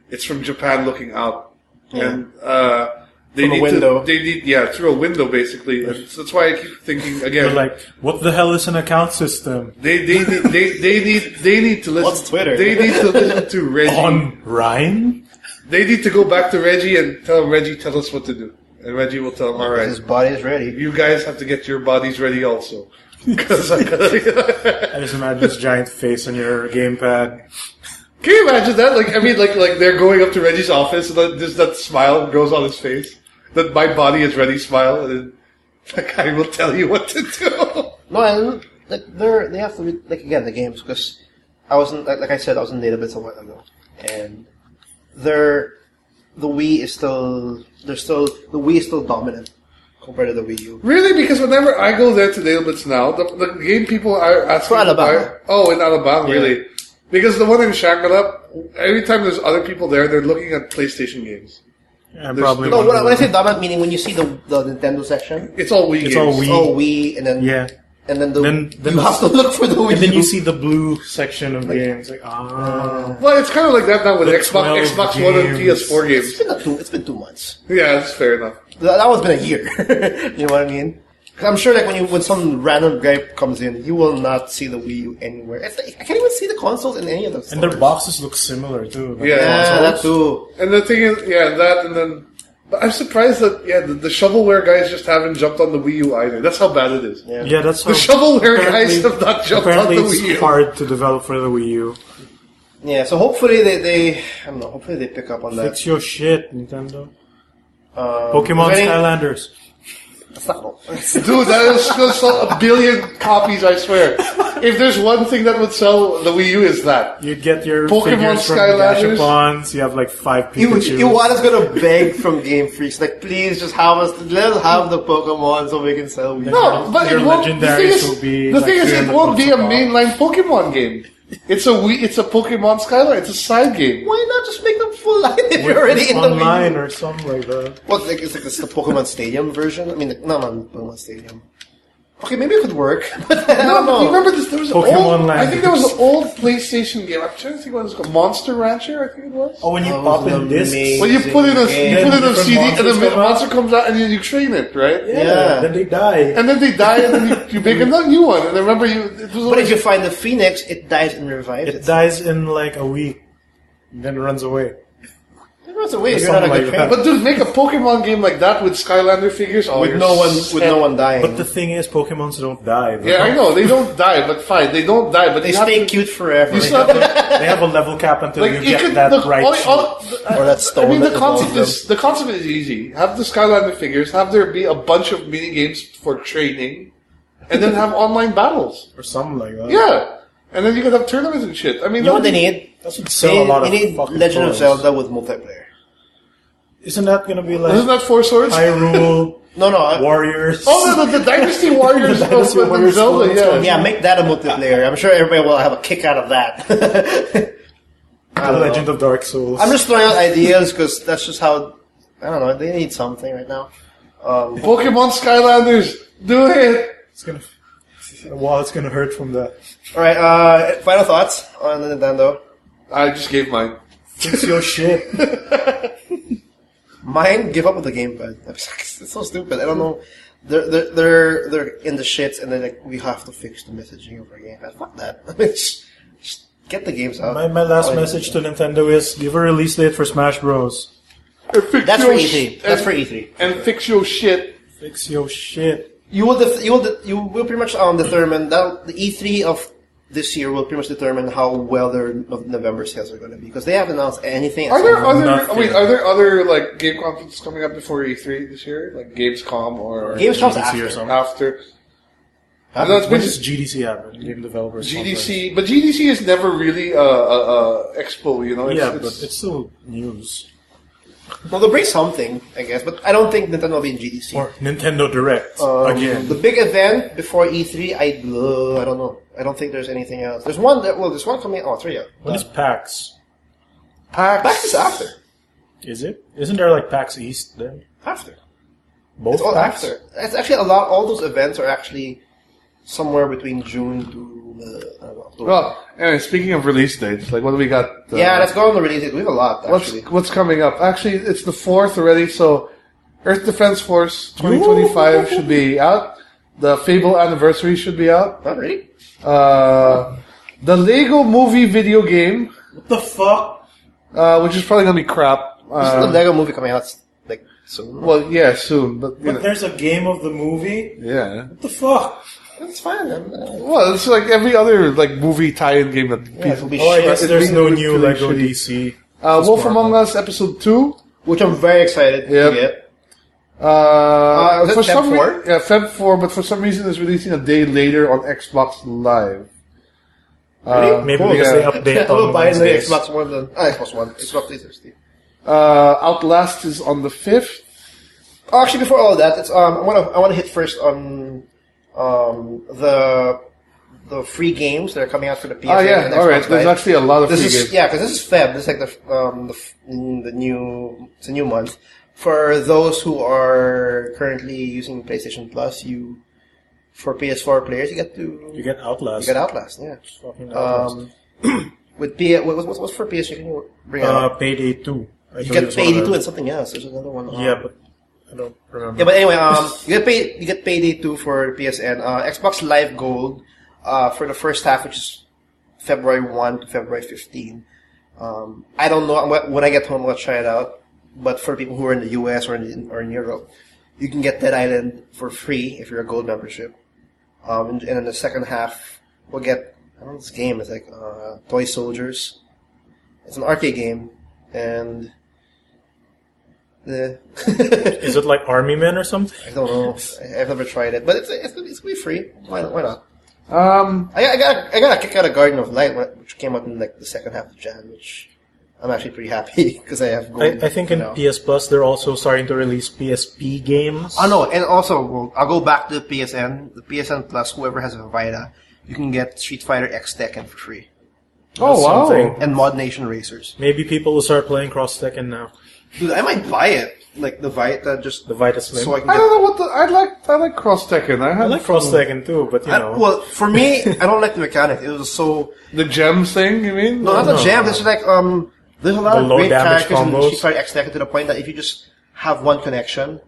It's from Japan looking out. Yeah. And through a window, basically. And so that's why I keep thinking again. They're like, what the hell is an account system? They need to listen. What's Twitter? They need to listen to Reggie. On Ryan? They need to go back to Reggie and tell him, Reggie, tell us what to do. And Reggie will tell him, all right. His body is ready. You guys have to get your bodies ready also. I just imagine this giant face on your gamepad. Can you imagine that? Like they're going up to Reggie's office and just that smile goes on his face. That my body is ready smile, and then the guy will tell you what to do. No, and they have to like again the games because I wasn't like I said I was in database a while ago, and the Wii is still dominant compared to the Wii U. Really? Because whenever I go there to Dailbits now, the game people are asking For Alabama. In Alabama, really? Because the one in Shangri-La, every time there's other people there, they're looking at PlayStation games. Yeah, probably. No, when I say dominant, meaning when you see the Nintendo section, It's all Wii games. It's all Wii. it's all Wii, and then and then Then you have to look for the Wii. and then U. you see the blue section of games. Like, Well, it's kind of like that now with The Xbox 12 One and games. PS4 games. It's been 2 months. Yeah, that's fair enough. That one's been a year. You know what I mean? Because I'm sure, like when some random guy comes in, you will not see the Wii U anywhere. It's like, I can't even see the consoles in any of those. and their boxes look similar too. Like Yeah, that too. And the thing is, that, and then... But I'm surprised that, the shovelware guys just haven't jumped on the Wii U either. That's how bad it is. Yeah, that's how The shovelware guys apparently- have not jumped on Apparently, the it's Wii U. hard to develop for the Wii U. Yeah, so hopefully they I don't know. Hopefully they pick up on that. Fix your shit, Nintendo. Pokemon is there any- Skylanders. That's not all. Dude, that is going to sell 1 billion copies, I swear. If there's one thing that would sell the Wii U, is that. You'd get your Pokemon figures from Skylanders. Gashapons. You have like 5 Pikachu. Iwata's gonna beg from Game Freaks, like, please just let us have the Pokemon so we can sell Wii U. No, but Your it won't, the thing legendaries is, will be the like thing is, it 300 won't be a bucks a pop. mainline Pokemon game. It's a Pokemon Skyline. It's a side game. Why not just make them full line if you're already in the Wii online U? or something like that. What, like, it's the Pokemon Stadium version? I mean, no, Pokemon Stadium. Okay, maybe it could work, but I No, don't but know. you remember this? There was an Pokemon old. I Land. think there was an old PlayStation game. I'm trying to think what it's called. Monster Rancher, I think it was. Oh, when you Oh, pop it was in discs. amazing. Well, you put in a Different CD, and monsters the come out. monster comes out, and then you train it, right? Yeah. Then they die. And then they die, and then you make another new one. And I remember it was But if you find the Phoenix, it dies and revives. It dies in like a week. Then runs away. It runs away if you're Something not a good like trainer. that. But dude, make a Pokemon game like that with Skylander figures. Oh, With you're no set. one dying. But the thing is, Pokemons don't die. Yeah, I know they don't die, but fine, they don't die. But they you have stay to- cute forever. You still have to, They have a level cap until like you it get could, that look, right all- sheet. Or that stone I mean, that the concept evolves is easy. Have the Skylander figures. Have there be a bunch of mini games for training, and then have online battles. Or something like that. Yeah, and then you could have tournaments and shit. I mean, You know what they need? That would sell a lot They of need fucking Legend of toys. Zelda with multiplayer. Isn't that gonna be like isn't that Four Swords? Hyrule No. Warriors? Oh, the Dynasty Warriors The Dynasty of Warriors Zelda, clones yeah. coming. Yeah, make that a multiplayer. I'm sure everybody will have a kick out of that. I The don't Legend know. of Dark Souls. I'm just throwing out ideas because that's just how. I don't know. They need something right now. Pokemon Skylanders, do it. It's gonna. Well, it's gonna hurt from that. All right. Final thoughts on the Nintendo. I just gave mine. Fix your shit. Mine, give up with the gamepad. It's so stupid. I don't know. They're in the shits, and they're like, we have to fix the messaging of our gamepad. Fuck that. I mean, just get the games out. My last message to Nintendo is give a release date for Smash Bros. That's for E3. That's for E3. And fix your shit. Fix your shit. You will pretty much determine that the E3 of this year will pretty much determine how well their November sales are going to be because they haven't announced anything. Are there Nothing. are there other like game conferences coming up before E3 this year, like Gamescom or Gamescom's GDC or after. something. after? No, it's When been does GDC happen? Game Developers GDC, but GDC is never really a expo, you know. Conference. Yeah, but it's still news. Well, they'll bring something, I guess, but I don't think Nintendo will be in GDC. Or Nintendo Direct again. The big event before E3, I don't know. I don't think there's anything else. There's one coming. Oh, 3. Yeah. When is PAX? PAX is after. Is it? Isn't there like PAX East then? After. Both It's all PAX? after. It's actually a lot. All those events are actually somewhere between June to I don't know, October. Well, anyway, speaking of release dates, like what do we got? Yeah, let's go on the release date. We have a lot actually. What's coming up? Actually, it's the 4th already, so Earth Defense Force 2025 should be out. The Fable Anniversary should be out. Not really. The Lego Movie video game, What the fuck? which is probably gonna be crap. Isn't the Lego movie coming out like soon? Well, yeah, soon, but you But know, there's a game of the movie? yeah. What the fuck? That's fine. Well, it's like every other like movie tie-in game that It'll be Oh, I guess shit, there's no really new Lego shitty. DC. Wolf Among Us Episode 2. which I'm very excited Yep. to get. Was it for Feb some 4? Yeah, Feb 4, but for some reason it's releasing a day later on Xbox Live. Maybe Cool. because Yeah. they update I will on buy the Wednesdays. Xbox One. Xbox One. Xbox 360. Outlast is on the 5th. Oh, actually, before all that, it's I want to hit first on the free games that are coming out for the PS. Oh yeah, and all right. Xbox There's Live. actually a lot of free This is games. yeah, because this is Feb. This is like the new it's a new month for those who are currently using PlayStation Plus. For PS4 players, you get Outlast. get Outlast. Yeah. Fucking Outlast. With what's for PS? Can you bring it up? Payday 2. You get Payday 2 and something else. There's another one. Yeah, but I don't remember. Yeah, but anyway, you get Payday 2 for PSN. Xbox Live Gold for the first half, which is February 1 to February 15. I don't know when I get home. I'm gonna try it out. But for people who are in the US or in Europe, you can get Dead Island for free if you're a Gold membership. And in the second half, we'll get I don't know this game. It's like Toy Soldiers. It's an arcade game, and Is it like Army Men or something? I don't know. I've never tried it, but it's gonna be free. Why not? Um, I got a kick out of Garden of Light, which came out in like the second half of Jan, which I'm actually pretty happy because I have gold. I think in PS Plus they're also starting to release PSP games. Oh no, and also I'll go back to the PSN. The PSN Plus, whoever has a Vita, you can get Street Fighter X Tekken for free, oh wow. something. and Mod Nation Racers. Maybe people will start playing Cross Tekken now. Dude, I might buy it, like the Vita, just The Vita Slim. so I can I get. don't know what I like Cross Tekken. I like Cross Tekken too, but you know. Well, for me, I don't like the mechanic. It was so The gems thing, you mean? no, not the jam. It's like there's a lot The of low great damage characters in combos. Street Fighter X Tekken to the point that if you just have one connection,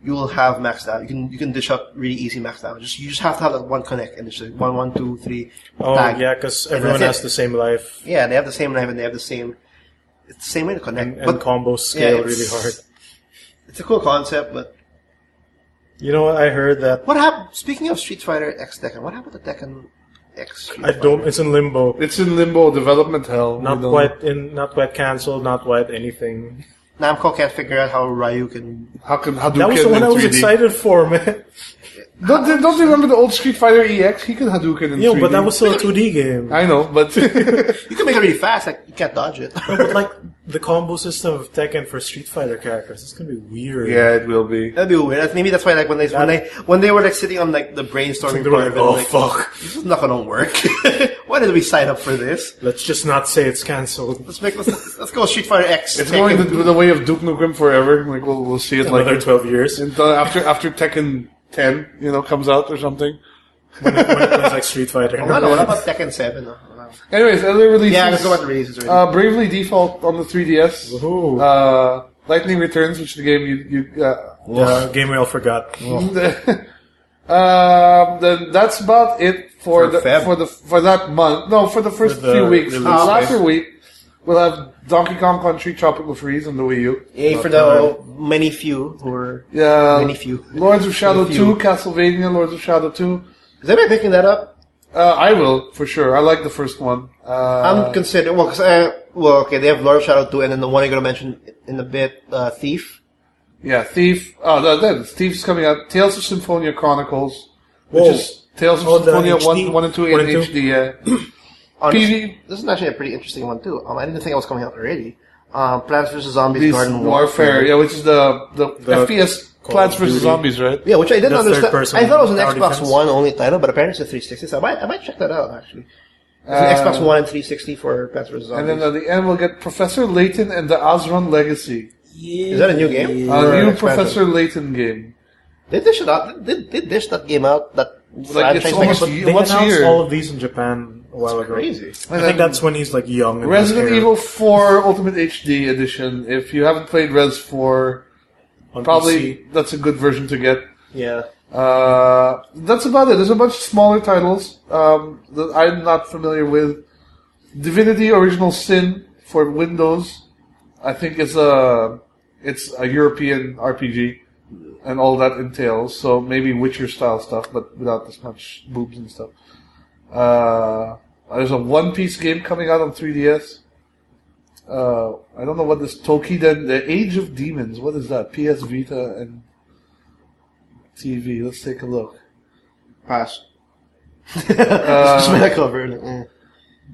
you will have max damage. You can dish out really easy max damage. You just have to have that one connect, and it's like 1, 1, 2, 3. Oh tag. yeah, because And everyone that's has it. the same life Yeah, they have the same knife and they have the same. It's the same way to connect. and but combos scale it's- really hard. it's a cool concept, but You know what? I heard that. what happened? Speaking of Street Fighter X Tekken, what happened to Tekken X? Street I don't. Fighter? It's in limbo. It's in limbo, development hell. Not We don't- not quite cancelled. Not quite anything. Namco can't figure out how Ryu can. How can Hadouken That was the one in I was 3D? excited for, man. Don't you remember the old Street Fighter EX? He could Hadouken in 3D. Yeah, but that was still a 2D game. I know, but You can make it really fast. Like you can't dodge it. No, but like the combo system of Tekken for Street Fighter characters, it's gonna be weird. yeah, it will be. That'd be weird. Maybe that's why, like, when they were like sitting on like the brainstorming They were part like, of it, oh like, fuck, this is not gonna work. Why did we sign up for this? let's just not say it's cancelled. Let's go Street Fighter X. It's Tekken. going the way of Duke Nukem forever. Like we'll see it Another like 12 years. until after Tekken 10, comes out or something. when it plays like Street Fighter. Oh, no, what about Tekken 7? No? Anyways, other releases. Yeah, let's go back to releases already. Bravely Default on the 3DS. Woohoo. Lightning Returns, which is the game you Game we all forgot. then that's about it for Feb. for that month. No, for the first For the few weeks. release Last days. week we'll have Donkey Kong Country Tropical Freeze on the Wii U. Yay for the many few who are many few. Lords of Shadow Many few. 2, Castlevania, Lords of Shadow 2. Is anybody picking that up? I will, for sure. I like the first one. I'm considering. Well, okay, they have Lord of Shadow 2, and then the one I'm gonna mention in a bit, Thief. Yeah, Thief. Oh, then Thief's coming out. Tales of Symphonia Chronicles, which Whoa. is Tales of Oh, the Symphonia HD? 1 and 2 in 1 and 2? HD, yeah. Honestly, this is actually a pretty interesting one too. I didn't think it was coming out already. Plants vs Zombies Beast Garden Warfare, yeah, which is the FPS Call Plants of vs. Duty. Zombies, right? Yeah, which I didn't The understand. third-person I thought it was an tower Xbox defense. One only title, but apparently it's a 360. So I might check that out actually. There's an Xbox One and 360 for Plants vs Zombies. And then at the end we'll get Professor Layton and the Azron Legacy. Is that a new game? A Or an new expansion? Professor Layton game. They dish it out. They dish that game out. That Like, it's franchise almost like, They once a announced year. all of these in Japan a while ago. crazy. I think that's when he's like young. And Resident his hair Evil 4 Ultimate HD Edition. If you haven't played Res 4, on probably PC. that's a good version to get. Yeah. That's about it. There's a bunch of smaller titles that I'm not familiar with. Divinity Original Sin for Windows. I think it's a European RPG and all that entails. So maybe Witcher style stuff, but without this much boobs and stuff. There's a One Piece game coming out on 3DS. I don't know what this Tokiden, the Age of Demons. What is that? PS Vita and TV. Let's take a look. Pass. Just when I covered.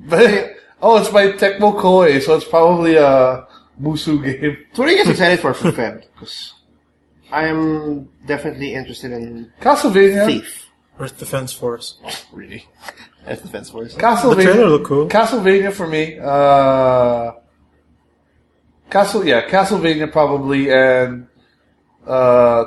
But it's by Tecmo Koei, so it's probably a Musu game. So what are you guys excited for Feb? Because I am definitely interested in Castlevania. Thief. Earth Defense Force. Really? Earth Defense Force. The trailer looked cool. Castlevania for me. Castlevania probably, and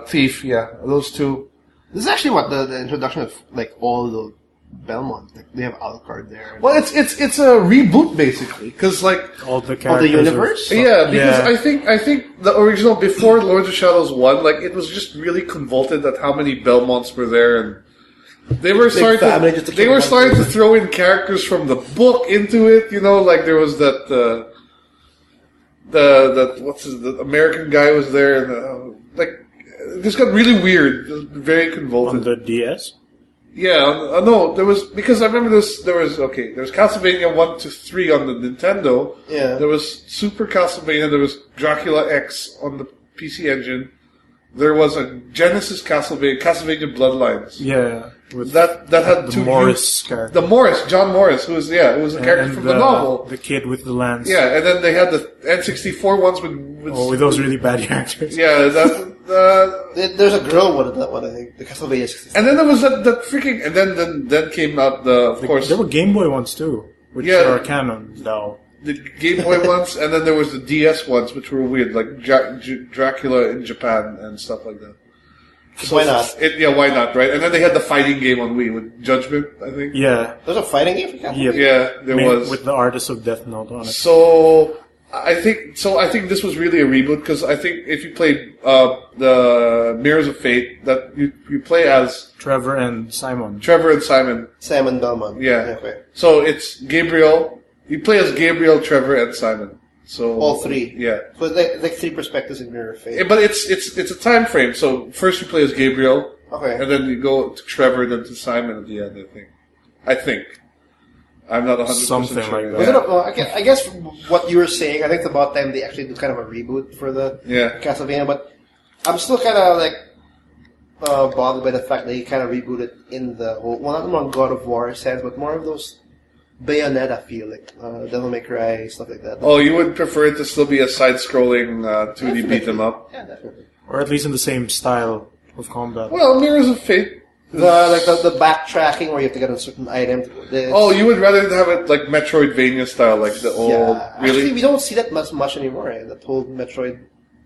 Thief. Yeah, those two. This is actually what the introduction of like all the Belmont. Like they have Alucard there. Well, it's a reboot basically, because like All the All the characters. universe. yeah, because Yeah. I think the original before Lords of Shadows 1, like it was just really convoluted at how many Belmonts were there, and they were family just to kill one starting to person. throw in characters from the book into it. You know, like there was that the American guy was there, and like this got really weird, very On convoluted. the DS? Yeah, no, there was, because I remember there was Castlevania 1 to 3 on the Nintendo. Yeah. There was Super Castlevania, there was Dracula X on the PC Engine. There was a Genesis Castlevania Bloodlines. Yeah. With That had the two Morris character. John Morris, who was a character And from the novel. The kid with the lance. Yeah, and then they had the N64 ones with With those really bad characters. yeah, that There's a girl one of that one, I think. The Castlevania 64. and then there was that freaking, and then came out of course There were Game Boy ones too, which Yeah. are canon now. the Game Boy ones, and then there was the DS ones, which were weird, like Dracula in Japan and stuff like that. Why not? Why not, right? And then they had the fighting game on Wii with Judgment, I think. Yeah. There's a fighting game for Castlevania? Yeah, there was. With the artist of Death Note on it. So I think this was really a reboot, because I think if you played the Mirrors of Fate, that you play as Trevor and Simon. Trevor and Simon. Simon Belmont. Yeah. Okay. So it's Gabriel. You play as Gabriel, Trevor, and Simon. So All three. Yeah. So it's like three perspectives in Mirror of Fate. But it's a time frame. So first you play as Gabriel, Okay. and then you go to Trevor, then to Simon at the end. I think. I'm not 100% Something sure. like that. Was it I guess what you were saying, I think it's about time they actually do kind of a reboot for the Yeah. Castlevania, but I'm still kind of like bothered by the fact that he kind of rebooted in the whole, well, not more God of War sense, but more of those Bayonetta feel, like Devil May Cry, stuff like that. Oh, you would prefer it to still be a side-scrolling 2D beat 'em up? Yeah, definitely. Or at least in the same style of combat. Well, Mirrors of Fate. The backtracking where you have to get a certain item. Oh, you would rather have it like Metroidvania style, like the old. Yeah. Really? Actually, we don't see that much anymore. Eh? That whole Metroid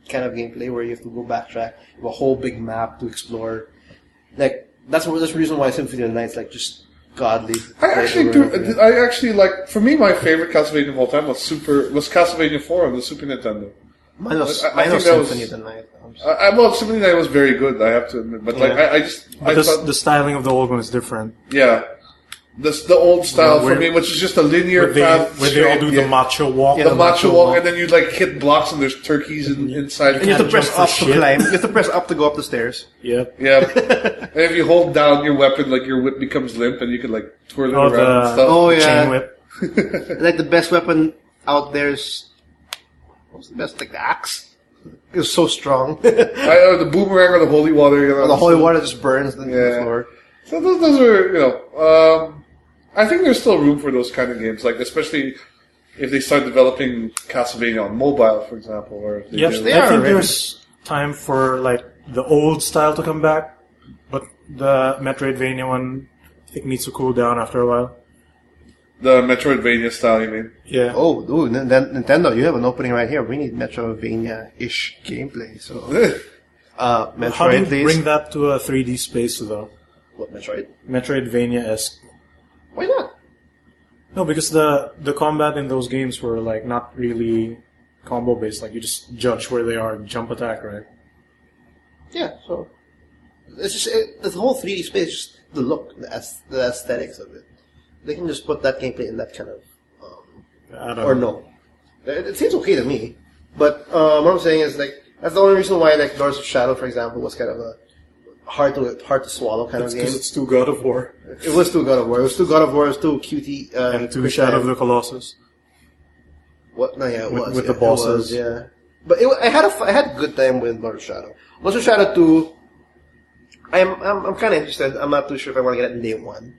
kind of gameplay where you have to go backtrack, you have a whole big map to explore. Like that's the reason why Symphony of the Night's like just godly. I actually like. For me, my favorite Castlevania of all time was Castlevania 4 on the Super Nintendo. Mine was I think that Symphony was- of the Night. Well, Symphony of the Night was very good, I have to admit. But like, Yeah. But I thought, the styling of the old one is different. yeah, the old style for Where- me, which is just a linear path. Where they all do straight, the macho walk. the macho walk, and then you like hit blocks, and there's turkeys inside. And you have to Can't press jump for up to shit. climb. You have to press up to go up the stairs. Yep. Yeah, and if you hold down your weapon, like your whip becomes limp, and you can like twirl it Oh, around and stuff. Oh, yeah. Chain whip. Like the best weapon out there is what's the best? Like the axe. It's so strong. The boomerang or the holy water. You know, The holy water just burns the Yeah. floor. So those are, I think there's still room for those kind of games, like especially if they start developing Castlevania on mobile, for example. Or if they Yes, do- they I are think already. there's time for like the old style to come back, but the Metroidvania one I think needs to cool down after a while. the Metroidvania style, you mean? Yeah. Oh, dude, Nintendo, you have an opening right here. We need Metroidvania-ish gameplay. So, How do Metroid, you please. bring that to a 3D space though? What, Metroid? Metroidvania-esque. Why not? No, because the combat in those games were like not really combo based. Like you just judge where they are and jump attack, right? Yeah, so it's just the whole 3D space, just the look, the aesthetics of it. They can just put that gameplay in that kind of, I don't or know. no. It seems okay to me, but what I'm saying is like that's the only reason why like Lords of Shadow, for example, was kind of a hard to swallow kind It's of game. because it's too God of War It was too God of War. It was too God of War. It was too QT. and too quick Shadow of time. the Colossus. What? No, yeah, it With- was with yeah, the bosses. It was, yeah, but I had a good time with Lord of Shadow. Lord of Shadow 2, I'm kind of interested. I'm not too sure if I want to get it in day one.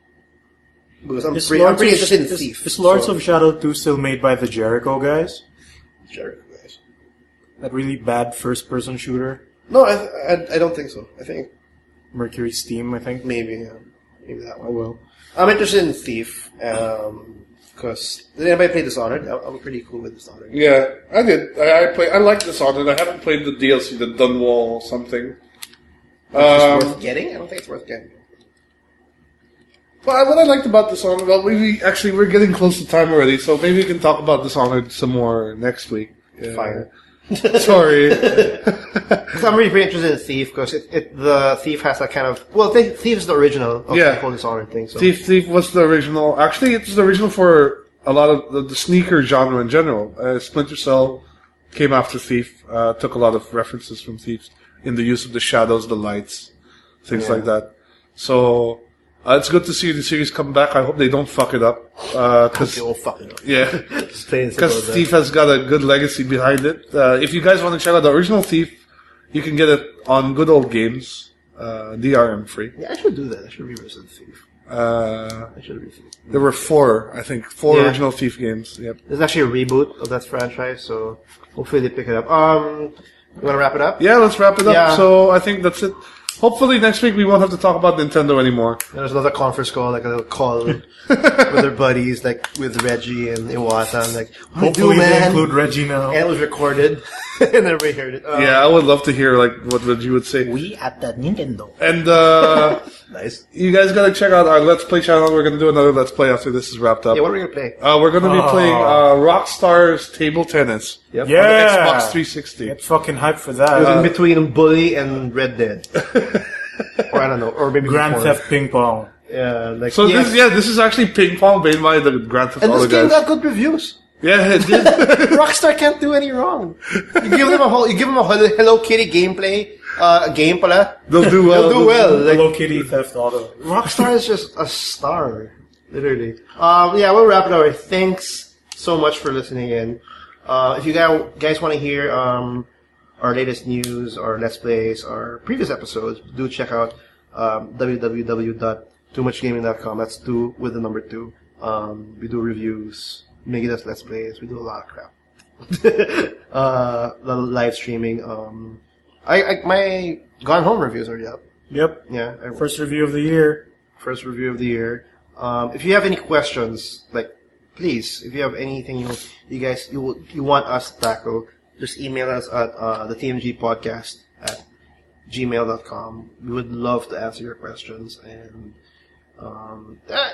Because I'm Is pretty interested in Thief. Is Lords of Shadow 2 still made by the Jericho guys? Jericho guys. That really bad first-person shooter? No, I don't think so. I think Mercury Steam, I think. maybe that one. Oh well. I'm interested in Thief. Because did anybody play Dishonored? I'm pretty cool with Dishonored. Yeah, I did. I like Dishonored. I haven't played the DLC, the Dunwall something. It's worth getting? I don't think it's worth getting. But what I liked about Dishonored, well, we're getting close to time already, so maybe we can talk about Dishonored some more next week. Fine. Sorry. Because I'm really pretty interested in Thief, because the Thief has that kind of... Well, Thief is the original of the whole Dishonored thing. So. Thief was the original. Actually, it's the original for a lot of the sneaker genre in general. Splinter Cell came after Thief, took a lot of references from Thief in the use of the shadows, the lights, things like that. So... it's good to see the series come back. I hope they don't fuck it up. They won't fuck it up. Yeah. Because Thief has got a good legacy behind it. If you guys want to check out the original Thief, you can get it on Good Old Games, DRM free. Yeah, I should do that. I should revisit Thief. I should revisit. There were four original Thief games. Yep. There's actually a reboot of that franchise, so hopefully they pick it up. You want to wrap it up? Yeah, let's wrap it up. Yeah. So I think that's it. Hopefully next week we won't have to talk about Nintendo anymore. There's another conference call, like a little call with their buddies, like with Reggie and Iwata, and like, Hopefully they include Reggie now. And it was recorded, and everybody heard it. Yeah, I would love to hear like what Reggie would say. We at the Nintendo. And Nice. you guys gotta check out our Let's Play channel. We're gonna do another Let's Play after this is wrapped up. Yeah, what are we gonna play? We're gonna be playing Rockstar's Table Tennis. Yep. Yeah. On the Xbox 360. Get fucking hyped for It was that. in between Bully and Red Dead. Or I don't know, or maybe Grand before. Theft Ping Pong. Yeah, like So this is actually ping pong made by the Grand Theft and Auto this game guys. got good reviews. Yeah, it did. Rockstar can't do any wrong. You give them a Hello Kitty gameplay, game pala. They'll do well. They'll do well. Like, Hello Kitty Theft Auto. Rockstar is just a star, literally. Yeah, we'll wrap it up. Thanks so much for listening in. If you guys want to hear our latest news, our Let's Plays, our previous episodes, do check out www.toomuchgaming.com. That's 2 with the number 2. We do reviews, Miggy does Let's Plays, we do a lot of crap. Live streaming. My Gone Home reviews are up. Yep. Yeah. First review of the year. First review of the year. If you have any questions, like, please, if you have anything you want us to tackle, just email us at the TMG podcast at gmail.com. We would love to answer your questions and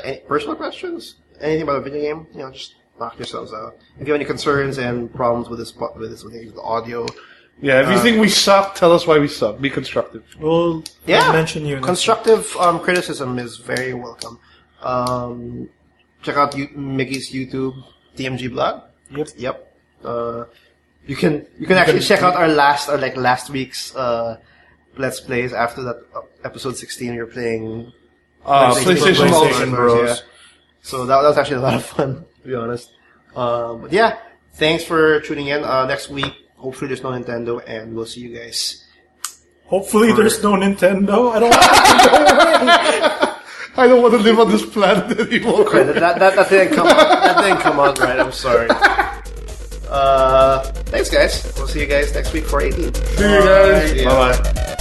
any personal questions, anything about a video game, just knock yourselves out. If you have any concerns and problems with the audio, Yeah, if you think we suck, tell us why we suck. Be constructive. We'll mention you. Constructive criticism is very welcome. Check out Mickey's YouTube, TMG blog. Yep. You can actually check out our last week's Let's Plays after that episode 16. You're playing PlayStation Ultimate Bros. Yeah. So that was actually a lot of fun, to be honest. But yeah, thanks for tuning in. Next week, hopefully there's no Nintendo, and we'll see you guys. Hopefully there's no Nintendo. I don't want to live on this planet anymore. Okay, that didn't come out. That didn't come out right. I'm sorry. Thanks, guys. We'll see you guys next week for 18. See you guys. Bye-bye.